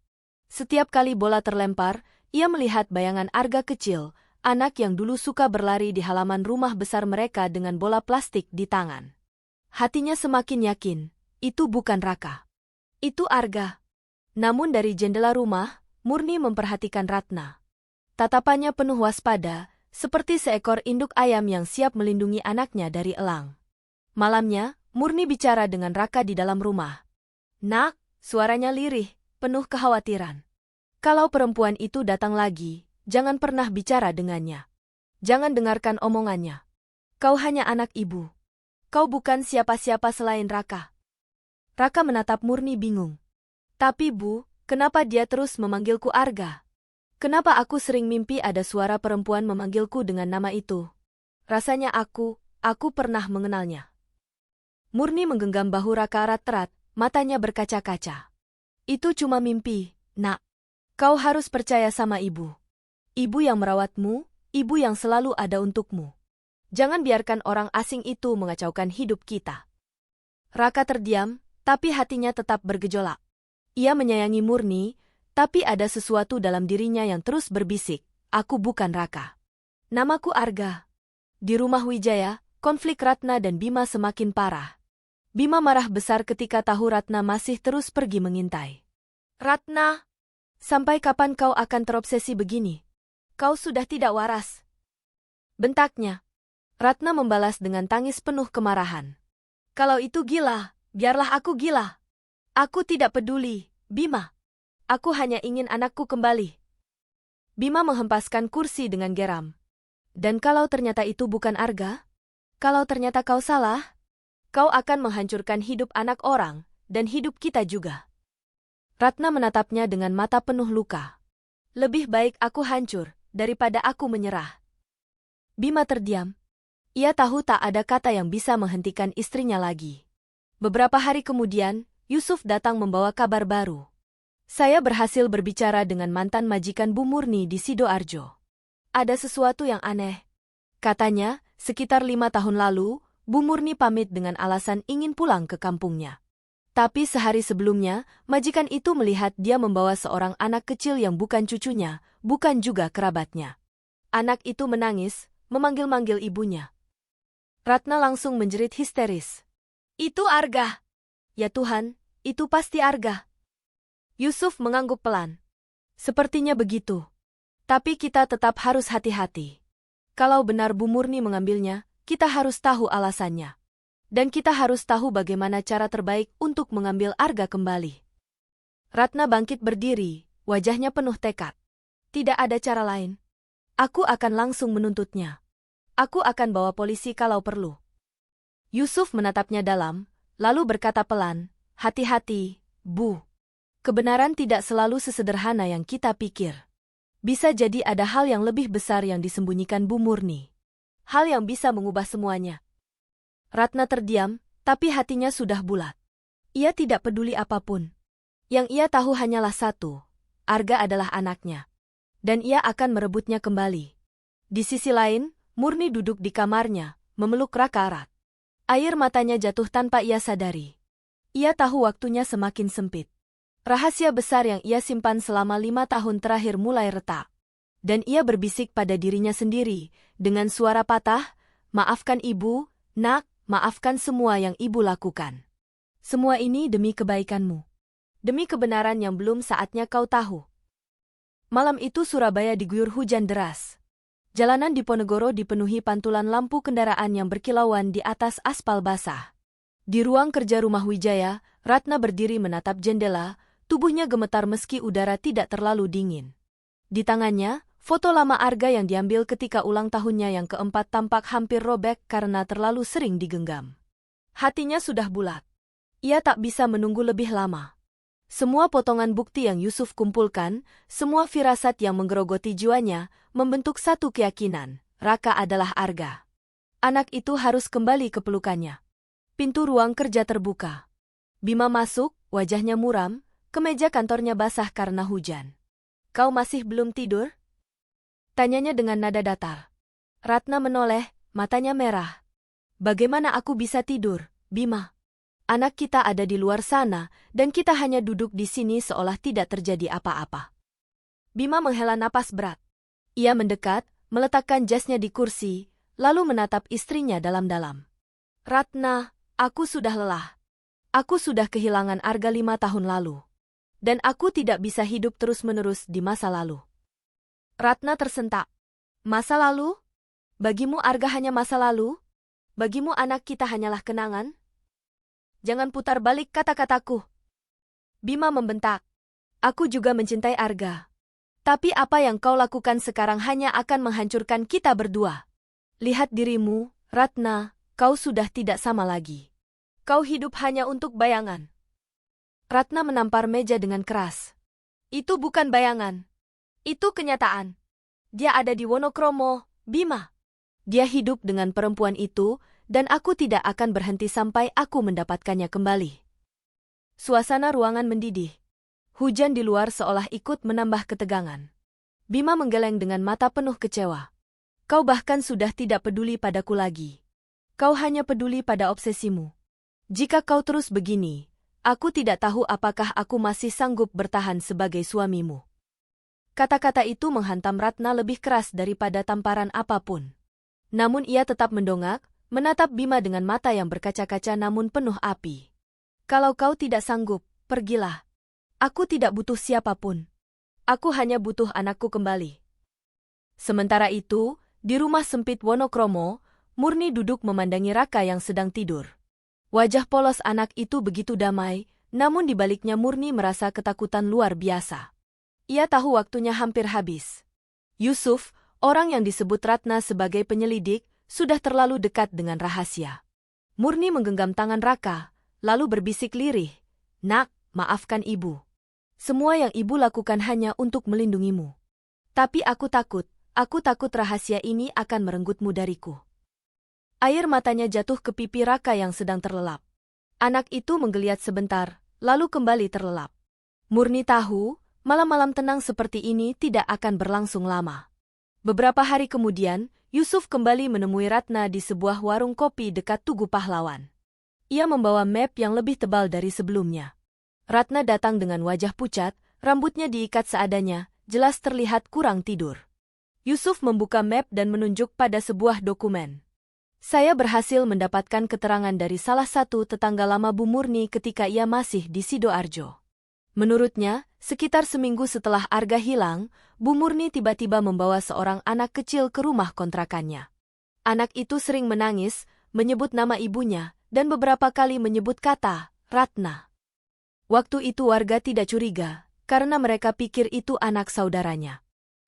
Setiap kali bola terlempar, ia melihat bayangan Arga kecil, anak yang dulu suka berlari di halaman rumah besar mereka dengan bola plastik di tangan. Hatinya semakin yakin, itu bukan Raka. Itu Arga. Namun dari jendela rumah, Murni memperhatikan Ratna. Tatapannya penuh waspada, seperti seekor induk ayam yang siap melindungi anaknya dari elang. Malamnya, Murni bicara dengan Raka di dalam rumah. "Nak," suaranya lirih, penuh kekhawatiran. "Kalau perempuan itu datang lagi, jangan pernah bicara dengannya. Jangan dengarkan omongannya. Kau hanya anak ibu. Kau bukan siapa-siapa selain Raka." Raka menatap Murni bingung. "Tapi Bu, kenapa dia terus memanggilku Arga? Kenapa aku sering mimpi ada suara perempuan memanggilku dengan nama itu? Rasanya aku pernah mengenalnya." Murni menggenggam bahu Raka erat-erat, matanya berkaca-kaca. "Itu cuma mimpi, Nak. Kau harus percaya sama ibu. Ibu yang merawatmu, ibu yang selalu ada untukmu. Jangan biarkan orang asing itu mengacaukan hidup kita." Raka terdiam, tapi hatinya tetap bergejolak. Ia menyayangi Murni, tapi ada sesuatu dalam dirinya yang terus berbisik, "Aku bukan Raka. Namaku Arga." Di rumah Wijaya, konflik Ratna dan Bima semakin parah. Bima marah besar ketika tahu Ratna masih terus pergi mengintai. "Ratna, sampai kapan kau akan terobsesi begini? Kau sudah tidak waras," bentaknya. Ratna membalas dengan tangis penuh kemarahan. "Kalau itu gila, biarlah aku gila. Aku tidak peduli, Bima. Aku hanya ingin anakku kembali." Bima menghempaskan kursi dengan geram. "Dan kalau ternyata itu bukan Arga? Kalau ternyata kau salah? Kau akan menghancurkan hidup anak orang, dan hidup kita juga." Ratna menatapnya dengan mata penuh luka. "Lebih baik aku hancur, daripada aku menyerah." Bima terdiam. Ia tahu tak ada kata yang bisa menghentikan istrinya lagi. Beberapa hari kemudian, Yusuf datang membawa kabar baru. "Saya berhasil berbicara dengan mantan majikan Bu Murni di Sidoarjo. Ada sesuatu yang aneh," katanya. Sekitar 5 tahun lalu, Bu Murni pamit dengan alasan ingin pulang ke kampungnya. Tapi sehari sebelumnya, majikan itu melihat dia membawa seorang anak kecil yang bukan cucunya, bukan juga kerabatnya. Anak itu menangis, memanggil-manggil ibunya. Ratna langsung menjerit histeris. "Itu Arga! Ya Tuhan, itu pasti Arga." Yusuf mengangguk pelan. "Sepertinya begitu. Tapi kita tetap harus hati-hati. Kalau benar Bu Murni mengambilnya, kita harus tahu alasannya. Dan kita harus tahu bagaimana cara terbaik untuk mengambil Arga kembali." Ratna bangkit berdiri, wajahnya penuh tekad. "Tidak ada cara lain. Aku akan langsung menuntutnya. Aku akan bawa polisi kalau perlu." Yusuf menatapnya dalam, lalu berkata pelan, "Hati-hati, Bu. Kebenaran tidak selalu sesederhana yang kita pikir. Bisa jadi ada hal yang lebih besar yang disembunyikan Bu Murni. Hal yang bisa mengubah semuanya." Ratna terdiam, tapi hatinya sudah bulat. Ia tidak peduli apapun. Yang ia tahu hanyalah satu, Arga adalah anaknya. Dan ia akan merebutnya kembali. Di sisi lain, Murni duduk di kamarnya, memeluk Raka erat. Air matanya jatuh tanpa ia sadari. Ia tahu waktunya semakin sempit. Rahasia besar yang ia simpan selama 5 tahun terakhir mulai retak. Dan ia berbisik pada dirinya sendiri, dengan suara patah, "Maafkan ibu, Nak, maafkan semua yang ibu lakukan. Semua ini demi kebaikanmu. Demi kebenaran yang belum saatnya kau tahu." Malam itu Surabaya diguyur hujan deras. Jalanan di Ponegoro dipenuhi pantulan lampu kendaraan yang berkilauan di atas aspal basah. Di ruang kerja rumah Wijaya, Ratna berdiri menatap jendela, tubuhnya gemetar meski udara tidak terlalu dingin. Di tangannya, foto lama Arga yang diambil ketika ulang tahunnya yang keempat tampak hampir robek karena terlalu sering digenggam. Hatinya sudah bulat. Ia tak bisa menunggu lebih lama. Semua potongan bukti yang Yusuf kumpulkan, semua firasat yang menggerogoti jiwanya, membentuk satu keyakinan, Raka adalah Arga. Anak itu harus kembali ke pelukannya. Pintu ruang kerja terbuka. Bima masuk, wajahnya muram, kemeja kantornya basah karena hujan. Kau masih belum tidur? Tanyanya dengan nada datar. Ratna menoleh, matanya merah. Bagaimana aku bisa tidur, Bima? Anak kita ada di luar sana, dan kita hanya duduk di sini seolah tidak terjadi apa-apa. Bima menghela napas berat. Ia mendekat, meletakkan jasnya di kursi, lalu menatap istrinya dalam-dalam. Ratna, aku sudah lelah. Aku sudah kehilangan Arga 5 tahun lalu. Dan aku tidak bisa hidup terus-menerus di masa lalu. Ratna tersentak. Masa lalu? Bagimu Arga hanya masa lalu? Bagimu anak kita hanyalah kenangan? Jangan putar balik kata-kataku. Bima membentak. Aku juga mencintai Arga. Tapi apa yang kau lakukan sekarang hanya akan menghancurkan kita berdua. Lihat dirimu, Ratna, kau sudah tidak sama lagi. Kau hidup hanya untuk bayangan. Ratna menampar meja dengan keras. Itu bukan bayangan. Itu kenyataan. Dia ada di Wonokromo, Bima. Dia hidup dengan perempuan itu, dan aku tidak akan berhenti sampai aku mendapatkannya kembali. Suasana ruangan mendidih. Hujan di luar seolah ikut menambah ketegangan. Bima menggeleng dengan mata penuh kecewa. Kau bahkan sudah tidak peduli padaku lagi. Kau hanya peduli pada obsesimu. Jika kau terus begini, aku tidak tahu apakah aku masih sanggup bertahan sebagai suamimu. Kata-kata itu menghantam Ratna lebih keras daripada tamparan apapun. Namun ia tetap mendongak, menatap Bima dengan mata yang berkaca-kaca namun penuh api. Kalau kau tidak sanggup, pergilah. Aku tidak butuh siapapun. Aku hanya butuh anakku kembali. Sementara itu, di rumah sempit Wonokromo, Murni duduk memandangi Raka yang sedang tidur. Wajah polos anak itu begitu damai, namun di baliknya Murni merasa ketakutan luar biasa. Ia tahu waktunya hampir habis. Yusuf, orang yang disebut Ratna sebagai penyelidik, sudah terlalu dekat dengan rahasia. Murni menggenggam tangan Raka, lalu berbisik lirih, "Nak, maafkan ibu. Semua yang ibu lakukan hanya untuk melindungimu. Tapi aku takut rahasia ini akan merenggutmu dariku." Air matanya jatuh ke pipi Raka yang sedang terlelap. Anak itu menggeliat sebentar, lalu kembali terlelap. Murni tahu, malam-malam tenang seperti ini tidak akan berlangsung lama. Beberapa hari kemudian, Yusuf kembali menemui Ratna di sebuah warung kopi dekat Tugu Pahlawan. Ia membawa map yang lebih tebal dari sebelumnya. Ratna datang dengan wajah pucat, rambutnya diikat seadanya, jelas terlihat kurang tidur. Yusuf membuka map dan menunjuk pada sebuah dokumen. Saya berhasil mendapatkan keterangan dari salah satu tetangga lama Bu Murni ketika ia masih di Sidoarjo. Menurutnya, sekitar seminggu setelah Arga hilang, Bu Murni tiba-tiba membawa seorang anak kecil ke rumah kontrakannya. Anak itu sering menangis, menyebut nama ibunya, dan beberapa kali menyebut kata, Ratna. Waktu itu warga tidak curiga, karena mereka pikir itu anak saudaranya.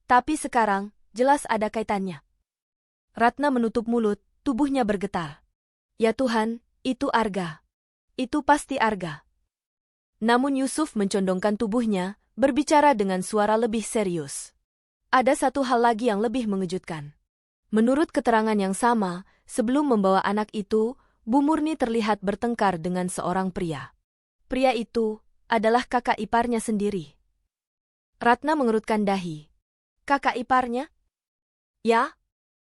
Tapi sekarang, jelas ada kaitannya. Ratna menutup mulut, tubuhnya bergetar. Ya Tuhan, itu Arga. Itu pasti Arga. Namun Yusuf mencondongkan tubuhnya, berbicara dengan suara lebih serius. Ada satu hal lagi yang lebih mengejutkan. Menurut keterangan yang sama, sebelum membawa anak itu, Bu Murni terlihat bertengkar dengan seorang pria. Pria itu adalah kakak iparnya sendiri. Ratna mengerutkan dahi. Kakak iparnya? Ya.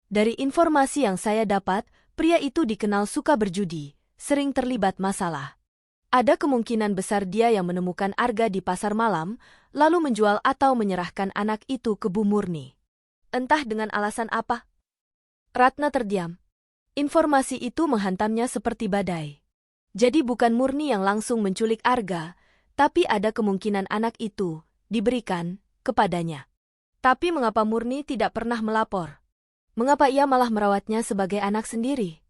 Dari informasi yang saya dapat, pria itu dikenal suka berjudi, sering terlibat masalah. Ada kemungkinan besar dia yang menemukan Arga di pasar malam, lalu menjual atau menyerahkan anak itu ke Bu Murni. Entah dengan alasan apa. Ratna terdiam. Informasi itu menghantamnya seperti badai. Jadi bukan Murni yang langsung menculik Arga, tapi ada kemungkinan anak itu diberikan kepadanya. Tapi mengapa Murni tidak pernah melapor? Mengapa ia malah merawatnya sebagai anak sendiri?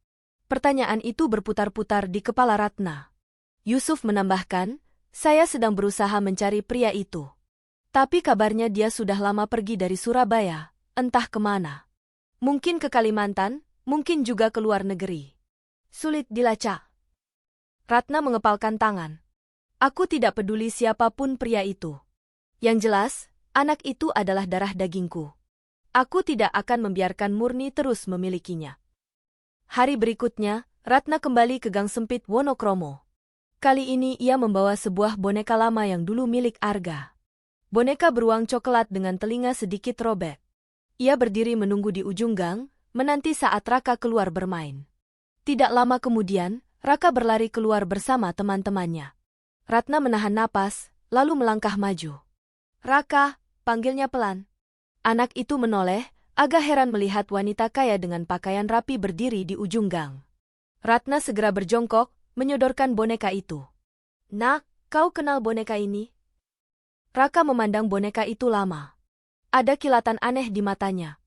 Pertanyaan itu berputar-putar di kepala Ratna. Yusuf menambahkan, saya sedang berusaha mencari pria itu. Tapi kabarnya dia sudah lama pergi dari Surabaya, entah kemana. Mungkin ke Kalimantan, mungkin juga ke luar negeri. Sulit dilacak. Ratna mengepalkan tangan. Aku tidak peduli siapapun pria itu. Yang jelas, anak itu adalah darah dagingku. Aku tidak akan membiarkan Murni terus memilikinya. Hari berikutnya, Ratna kembali ke gang sempit Wonokromo. Kali ini ia membawa sebuah boneka lama yang dulu milik Arga. Boneka beruang coklat dengan telinga sedikit robek. Ia berdiri menunggu di ujung gang, menanti saat Raka keluar bermain. Tidak lama kemudian, Raka berlari keluar bersama teman-temannya. Ratna menahan napas, lalu melangkah maju. "Raka," panggilnya pelan. Anak itu menoleh, agak heran melihat wanita kaya dengan pakaian rapi berdiri di ujung gang. Ratna segera berjongkok, menyodorkan boneka itu. "Nak, kau kenal boneka ini?" Raka memandang boneka itu lama. Ada kilatan aneh di matanya.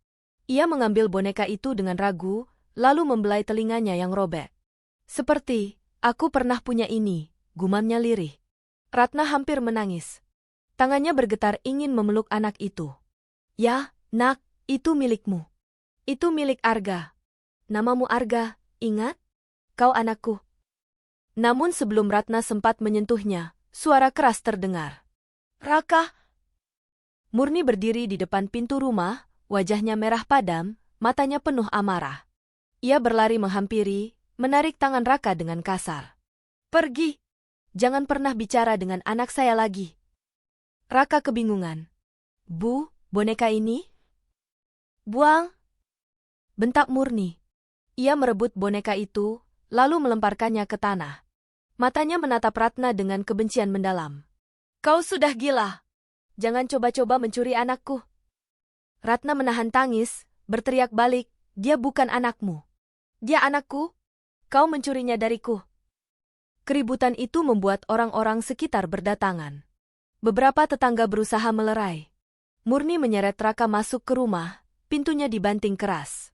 Ia mengambil boneka itu dengan ragu, lalu membelai telinganya yang robek. "Seperti, aku pernah punya ini," gumamnya lirih. Ratna hampir menangis. Tangannya bergetar ingin memeluk anak itu. "Ya, nak, itu milikmu. Itu milik Arga. Namamu Arga, ingat? Kau anakku." Namun sebelum Ratna sempat menyentuhnya, suara keras terdengar. "Raka!" Murni berdiri di depan pintu rumah, wajahnya merah padam, matanya penuh amarah. Ia berlari menghampiri, menarik tangan Raka dengan kasar. "Pergi! Jangan pernah bicara dengan anak saya lagi." Raka kebingungan. "Bu, boneka ini?" "Buang!" bentak Murni. Ia merebut boneka itu, lalu melemparkannya ke tanah. Matanya menatap Ratna dengan kebencian mendalam. "Kau sudah gila! Jangan coba-coba mencuri anakku." Ratna menahan tangis, berteriak balik, "Dia bukan anakmu. Dia anakku. Kau mencurinya dariku." Keributan itu membuat orang-orang sekitar berdatangan. Beberapa tetangga berusaha melerai. Murni menyeret Raka masuk ke rumah, pintunya dibanting keras.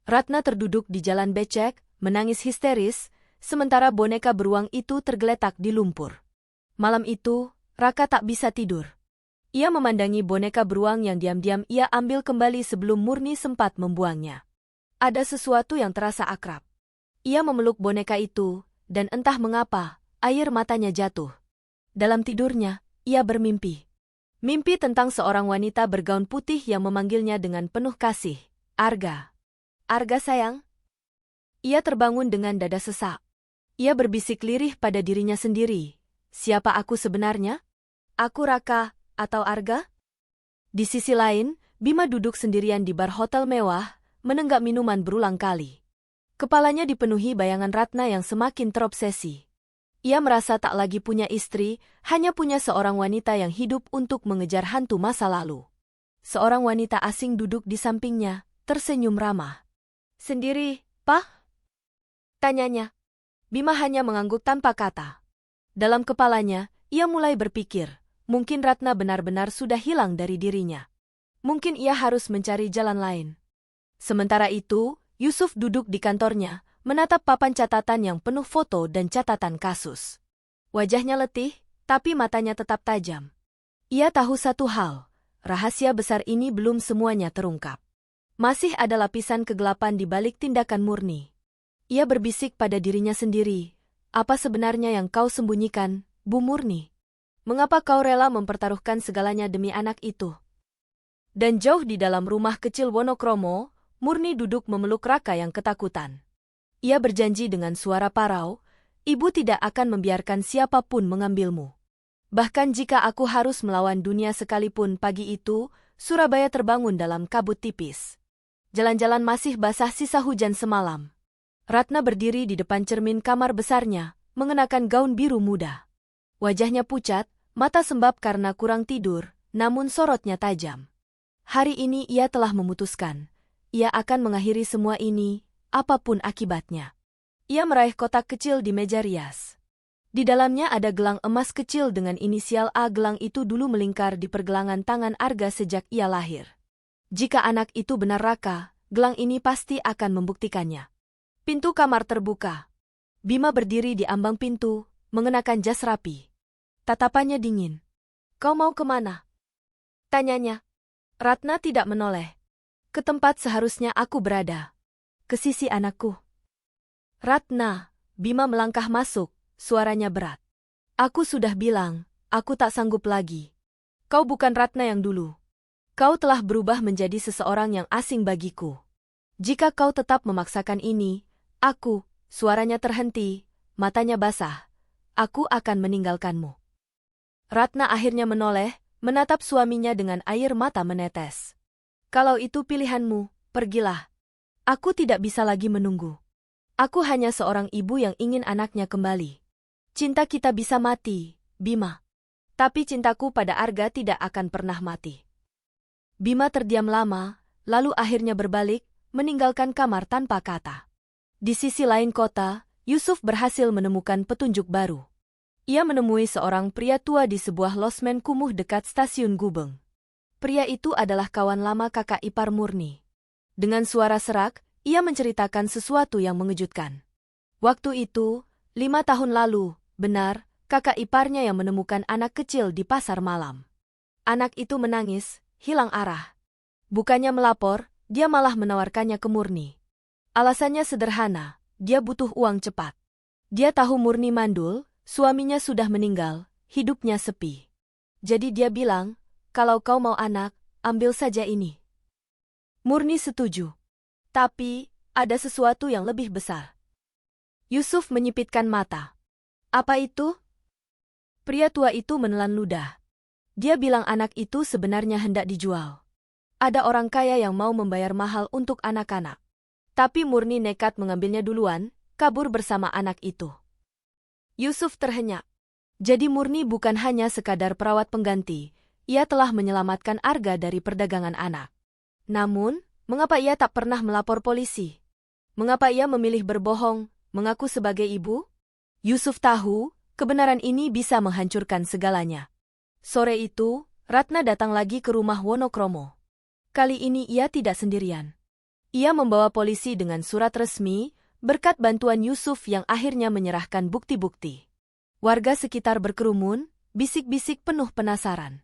Ratna terduduk di jalan becek, menangis histeris, sementara boneka beruang itu tergeletak di lumpur. Malam itu, Raka tak bisa tidur. Ia memandangi boneka beruang yang diam-diam ia ambil kembali sebelum Murni sempat membuangnya. Ada sesuatu yang terasa akrab. Ia memeluk boneka itu, dan entah mengapa, air matanya jatuh. Dalam tidurnya, ia bermimpi. Mimpi tentang seorang wanita bergaun putih yang memanggilnya dengan penuh kasih. "Arga. Arga sayang." Ia terbangun dengan dada sesak. Ia berbisik lirih pada dirinya sendiri. "Siapa aku sebenarnya? Aku Raka, atau Arga?" Di sisi lain, Bima duduk sendirian di bar hotel mewah, menenggak minuman berulang kali. Kepalanya dipenuhi bayangan Ratna yang semakin terobsesi. Ia merasa tak lagi punya istri, hanya punya seorang wanita yang hidup untuk mengejar hantu masa lalu. Seorang wanita asing duduk di sampingnya, tersenyum ramah. "Sendiri, Pak?" tanyanya. Bima hanya mengangguk tanpa kata. Dalam kepalanya, ia mulai berpikir, mungkin Ratna benar-benar sudah hilang dari dirinya. Mungkin ia harus mencari jalan lain. Sementara itu, Yusuf duduk di kantornya, menatap papan catatan yang penuh foto dan catatan kasus. Wajahnya letih, tapi matanya tetap tajam. Ia tahu satu hal, rahasia besar ini belum semuanya terungkap. Masih ada lapisan kegelapan di balik tindakan Murni. Ia berbisik pada dirinya sendiri, "Apa sebenarnya yang kau sembunyikan, Bu Murni? Mengapa kau rela mempertaruhkan segalanya demi anak itu?" Dan jauh di dalam rumah kecil Wonokromo, Murni duduk memeluk Raka yang ketakutan. Ia berjanji dengan suara parau, "Ibu tidak akan membiarkan siapapun mengambilmu. Bahkan jika aku harus melawan dunia sekalipun." Pagi itu, Surabaya terbangun dalam kabut tipis. Jalan-jalan masih basah sisa hujan semalam. Ratna berdiri di depan cermin kamar besarnya, mengenakan gaun biru muda. Wajahnya pucat, mata sembab karena kurang tidur, namun sorotnya tajam. Hari ini ia telah memutuskan. Ia akan mengakhiri semua ini, apapun akibatnya. Ia meraih kotak kecil di meja rias. Di dalamnya ada gelang emas kecil dengan inisial A. Gelang itu dulu melingkar di pergelangan tangan Arga sejak ia lahir. Jika anak itu benar Raka, gelang ini pasti akan membuktikannya. Pintu kamar terbuka. Bima berdiri di ambang pintu, mengenakan jas rapi. Tatapannya dingin. "Kau mau kemana?" tanyanya. Ratna tidak menoleh. "Ke tempat seharusnya aku berada. Ke sisi anakku." "Ratna," Bima melangkah masuk, suaranya berat. Aku sudah bilang, aku tak sanggup lagi. Kau bukan Ratna yang dulu. Kau telah berubah menjadi seseorang yang asing bagiku. Jika kau tetap memaksakan ini, suaranya terhenti, matanya basah. Aku akan meninggalkanmu. Ratna akhirnya menoleh, menatap suaminya dengan air mata menetes. Kalau itu pilihanmu, pergilah. Aku tidak bisa lagi menunggu. Aku hanya seorang ibu yang ingin anaknya kembali. Cinta kita bisa mati, Bima. Tapi cintaku pada Arga tidak akan pernah mati. Bima terdiam lama, lalu akhirnya berbalik, meninggalkan kamar tanpa kata. Di sisi lain kota, Yusuf berhasil menemukan petunjuk baru. Ia menemui seorang pria tua di sebuah losmen kumuh dekat stasiun Gubeng. Pria itu adalah kawan lama kakak ipar Murni. Dengan suara serak, ia menceritakan sesuatu yang mengejutkan. Waktu itu, 5 tahun lalu, benar, kakak iparnya yang menemukan anak kecil di pasar malam. Anak itu menangis, hilang arah. Bukannya melapor, dia malah menawarkannya ke Murni. Alasannya sederhana, dia butuh uang cepat. Dia tahu Murni mandul, suaminya sudah meninggal, hidupnya sepi. Jadi dia bilang, kalau kau mau anak, ambil saja ini. Murni setuju. Tapi, ada sesuatu yang lebih besar. Yusuf menyipitkan mata. Apa itu? Pria tua itu menelan ludah. Dia bilang anak itu sebenarnya hendak dijual. Ada orang kaya yang mau membayar mahal untuk anak-anak. Tapi Murni nekat mengambilnya duluan, kabur bersama anak itu. Yusuf terhenyak. Jadi Murni bukan hanya sekadar perawat pengganti, ia telah menyelamatkan Arga dari perdagangan anak. Namun, mengapa ia tak pernah melapor polisi? Mengapa ia memilih berbohong, mengaku sebagai ibu? Yusuf tahu, kebenaran ini bisa menghancurkan segalanya. Sore itu, Ratna datang lagi ke rumah Wonokromo. Kali ini ia tidak sendirian. Ia membawa polisi dengan surat resmi, berkat bantuan Yusuf yang akhirnya menyerahkan bukti-bukti. Warga sekitar berkerumun, bisik-bisik penuh penasaran.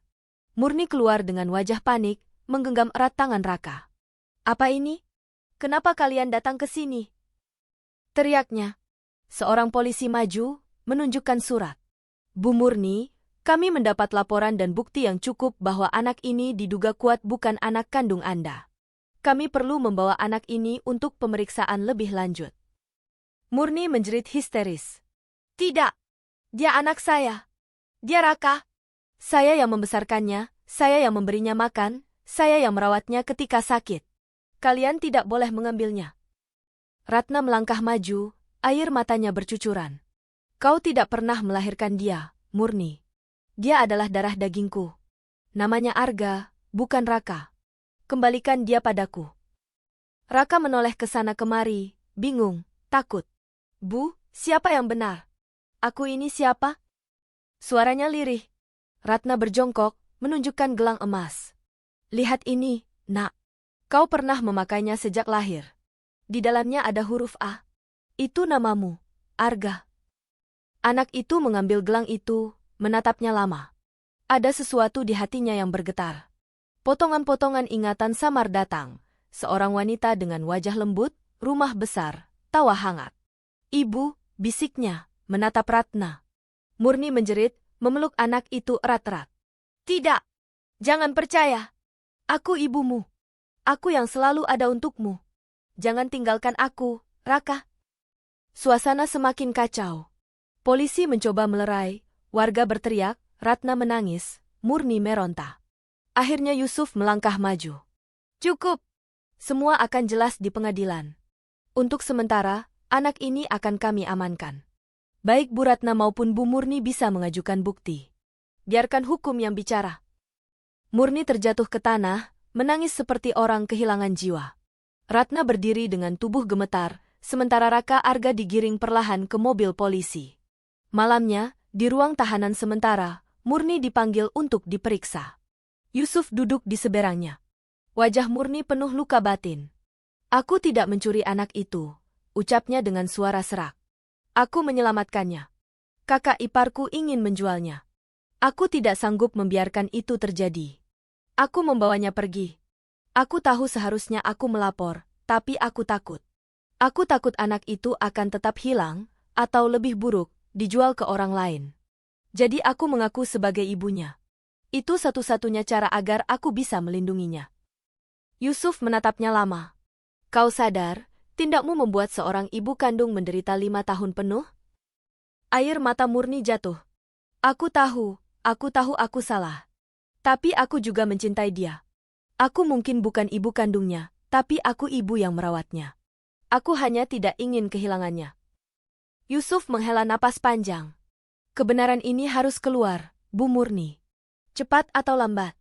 Murni keluar dengan wajah panik, menggenggam erat tangan Raka. Apa ini? Kenapa kalian datang ke sini? Teriaknya. Seorang polisi maju, menunjukkan surat. Bu Murni, kami mendapat laporan dan bukti yang cukup bahwa anak ini diduga kuat bukan anak kandung Anda. Kami perlu membawa anak ini untuk pemeriksaan lebih lanjut. Murni menjerit histeris. Tidak! Dia anak saya. Dia Raka. Saya yang membesarkannya, saya yang memberinya makan, saya yang merawatnya ketika sakit. Kalian tidak boleh mengambilnya. Ratna melangkah maju, air matanya bercucuran. Kau tidak pernah melahirkan dia, Murni. Dia adalah darah dagingku. Namanya Arga, bukan Raka. Kembalikan dia padaku. Raka menoleh ke sana kemari, bingung, takut. Bu, siapa yang benar? Aku ini siapa? Suaranya lirih. Ratna berjongkok, menunjukkan gelang emas. Lihat ini, nak. Kau pernah memakainya sejak lahir. Di dalamnya ada huruf A. Itu namamu, Arga. Anak itu mengambil gelang itu, menatapnya lama. Ada sesuatu di hatinya yang bergetar. Potongan-potongan ingatan samar datang. Seorang wanita dengan wajah lembut, rumah besar, tawa hangat. Ibu, bisiknya, menatap Ratna. Murni menjerit, memeluk anak itu erat-erat. Tidak! Jangan percaya! Aku ibumu. Aku yang selalu ada untukmu. Jangan tinggalkan aku, Raka. Suasana semakin kacau. Polisi mencoba melerai, warga berteriak, Ratna menangis, Murni meronta. Akhirnya Yusuf melangkah maju. Cukup! Semua akan jelas di pengadilan. Untuk sementara, anak ini akan kami amankan. Baik Bu Ratna maupun Bu Murni bisa mengajukan bukti. Biarkan hukum yang bicara. Murni terjatuh ke tanah, menangis seperti orang kehilangan jiwa. Ratna berdiri dengan tubuh gemetar, sementara Raka Arga digiring perlahan ke mobil polisi. Malamnya, di ruang tahanan sementara, Murni dipanggil untuk diperiksa. Yusuf duduk di seberangnya. Wajah Murni penuh luka batin. Aku tidak mencuri anak itu, ucapnya dengan suara serak. Aku menyelamatkannya. Kakak iparku ingin menjualnya. Aku tidak sanggup membiarkan itu terjadi. Aku membawanya pergi. Aku tahu seharusnya aku melapor, tapi aku takut. Aku takut anak itu akan tetap hilang, atau lebih buruk, dijual ke orang lain. Jadi aku mengaku sebagai ibunya. Itu satu-satunya cara agar aku bisa melindunginya. Yusuf menatapnya lama. Kau sadar, tindakmu membuat seorang ibu kandung menderita 5 tahun penuh? Air mata Murni jatuh. Aku tahu aku salah. Tapi aku juga mencintai dia. Aku mungkin bukan ibu kandungnya, tapi aku ibu yang merawatnya. Aku hanya tidak ingin kehilangannya. Yusuf menghela napas panjang. Kebenaran ini harus keluar, Bu Murni. Cepat atau lambat.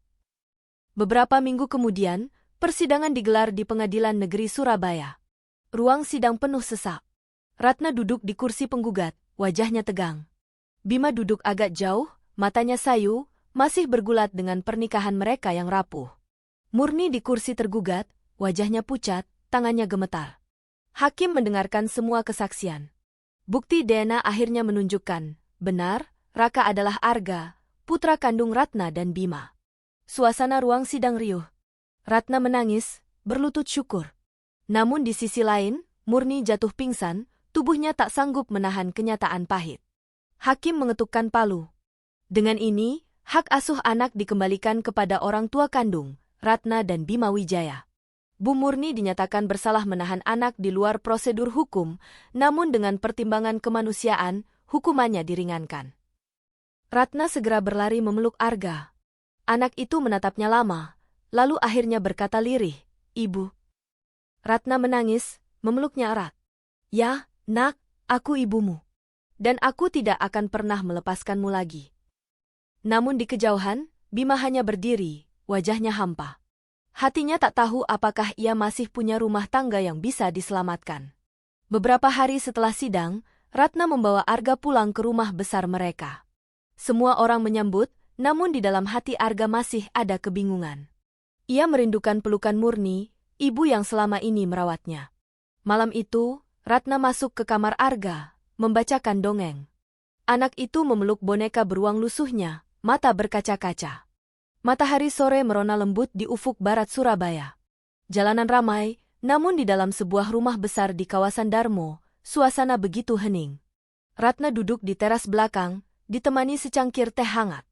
Beberapa minggu kemudian, persidangan digelar di Pengadilan Negeri Surabaya. Ruang sidang penuh sesak. Ratna duduk di kursi penggugat, wajahnya tegang. Bima duduk agak jauh, matanya sayu, masih bergulat dengan pernikahan mereka yang rapuh. Murni di kursi tergugat, wajahnya pucat, tangannya gemetar. Hakim mendengarkan semua kesaksian. Bukti DNA akhirnya menunjukkan, benar, Raka adalah Arga, putra kandung Ratna dan Bima. Suasana ruang sidang riuh. Ratna menangis, berlutut syukur. Namun di sisi lain, Murni jatuh pingsan, tubuhnya tak sanggup menahan kenyataan pahit. Hakim mengetukkan palu. Dengan ini, hak asuh anak dikembalikan kepada orang tua kandung, Ratna dan Bima Wijaya. Bu Murni dinyatakan bersalah menahan anak di luar prosedur hukum, namun dengan pertimbangan kemanusiaan, hukumannya diringankan. Ratna segera berlari memeluk Arga. Anak itu menatapnya lama, lalu akhirnya berkata lirih, "Ibu." Ratna menangis, memeluknya erat. "Ya, nak, aku ibumu. Dan aku tidak akan pernah melepaskanmu lagi." Namun di kejauhan, Bima hanya berdiri, wajahnya hampa. Hatinya tak tahu apakah ia masih punya rumah tangga yang bisa diselamatkan. Beberapa hari setelah sidang, Ratna membawa Arga pulang ke rumah besar mereka. Semua orang menyambut, namun di dalam hati Arga masih ada kebingungan. Ia merindukan pelukan Murni, ibu yang selama ini merawatnya. Malam itu, Ratna masuk ke kamar Arga, membacakan dongeng. Anak itu memeluk boneka beruang lusuhnya, mata berkaca-kaca. Matahari sore merona lembut di ufuk barat Surabaya. Jalanan ramai, namun di dalam sebuah rumah besar di kawasan Darmo, suasana begitu hening. Ratna duduk di teras belakang, ditemani secangkir teh hangat.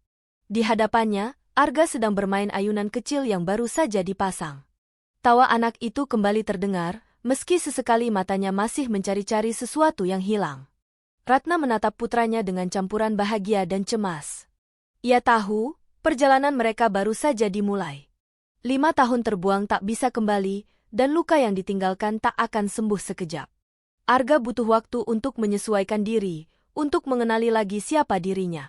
Di hadapannya, Arga sedang bermain ayunan kecil yang baru saja dipasang. Tawa anak itu kembali terdengar, meski sesekali matanya masih mencari-cari sesuatu yang hilang. Ratna menatap putranya dengan campuran bahagia dan cemas. Ia tahu, perjalanan mereka baru saja dimulai. 5 tahun terbuang tak bisa kembali, dan luka yang ditinggalkan tak akan sembuh sekejap. Arga butuh waktu untuk menyesuaikan diri, untuk mengenali lagi siapa dirinya.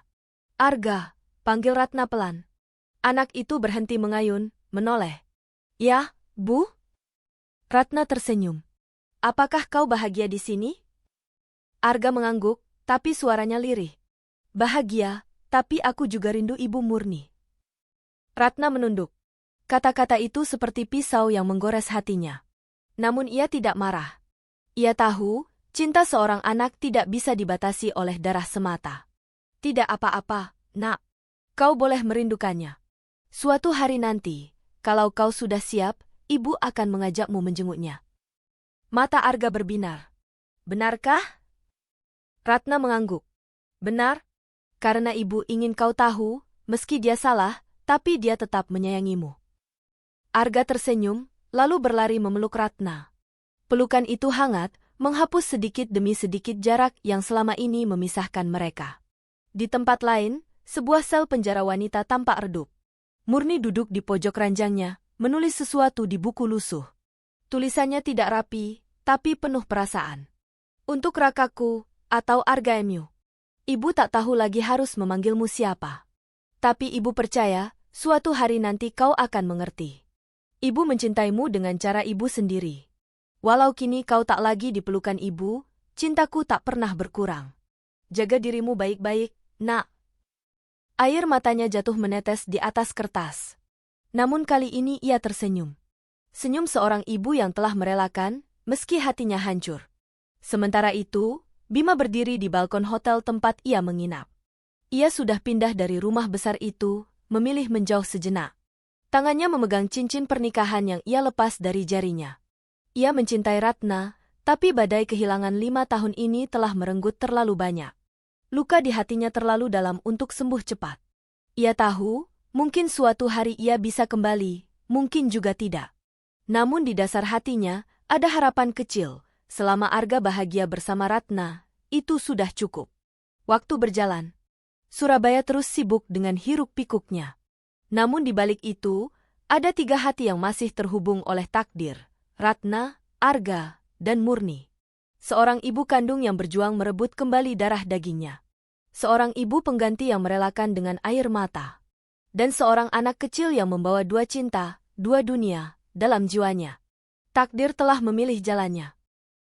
"Arga," panggil Ratna pelan. Anak itu berhenti mengayun, menoleh. "Ya, Bu?" Ratna tersenyum. "Apakah kau bahagia di sini?" Arga mengangguk, tapi suaranya lirih. "Bahagia, tapi aku juga rindu Ibu Murni." Ratna menunduk. Kata-kata itu seperti pisau yang menggores hatinya. Namun ia tidak marah. Ia tahu, cinta seorang anak tidak bisa dibatasi oleh darah semata. "Tidak apa-apa, nak. Kau boleh merindukannya. Suatu hari nanti, kalau kau sudah siap, ibu akan mengajakmu menjenguknya." Mata Arga berbinar. "Benarkah?" Ratna mengangguk. "Benar. Karena ibu ingin kau tahu, meski dia salah, tapi dia tetap menyayangimu." Arga tersenyum, lalu berlari memeluk Ratna. Pelukan itu hangat, menghapus sedikit demi sedikit jarak yang selama ini memisahkan mereka. Di tempat lain, sebuah sel penjara wanita tampak redup. Murni duduk di pojok ranjangnya, menulis sesuatu di buku lusuh. Tulisannya tidak rapi, tapi penuh perasaan. "Untuk Rakaku, atau Arga Emu. Ibu tak tahu lagi harus memanggilmu siapa. Tapi ibu percaya, suatu hari nanti kau akan mengerti. Ibu mencintaimu dengan cara ibu sendiri. Walau kini kau tak lagi di pelukan ibu, cintaku tak pernah berkurang. Jaga dirimu baik-baik, nak." Air matanya jatuh menetes di atas kertas. Namun kali ini ia tersenyum. Senyum seorang ibu yang telah merelakan, meski hatinya hancur. Sementara itu, Bima berdiri di balkon hotel tempat ia menginap. Ia sudah pindah dari rumah besar itu, memilih menjauh sejenak. Tangannya memegang cincin pernikahan yang ia lepas dari jarinya. Ia mencintai Ratna, tapi badai kehilangan 5 tahun ini telah merenggut terlalu banyak. Luka di hatinya terlalu dalam untuk sembuh cepat. Ia tahu, mungkin suatu hari ia bisa kembali, mungkin juga tidak. Namun di dasar hatinya, ada harapan kecil. Selama Arga bahagia bersama Ratna, itu sudah cukup. Waktu berjalan. Surabaya terus sibuk dengan hiruk-pikuknya. Namun di balik itu, ada 3 hati yang masih terhubung oleh takdir. Ratna, Arga, dan Murni. Seorang ibu kandung yang berjuang merebut kembali darah dagingnya. Seorang ibu pengganti yang merelakan dengan air mata. Dan seorang anak kecil yang membawa 2 cinta, 2 dunia, dalam jiwanya. Takdir telah memilih jalannya.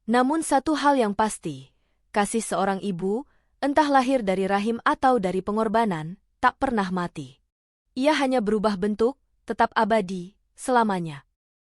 Namun satu hal yang pasti, kasih seorang ibu, entah lahir dari rahim atau dari pengorbanan, tak pernah mati. Ia hanya berubah bentuk, tetap abadi, selamanya.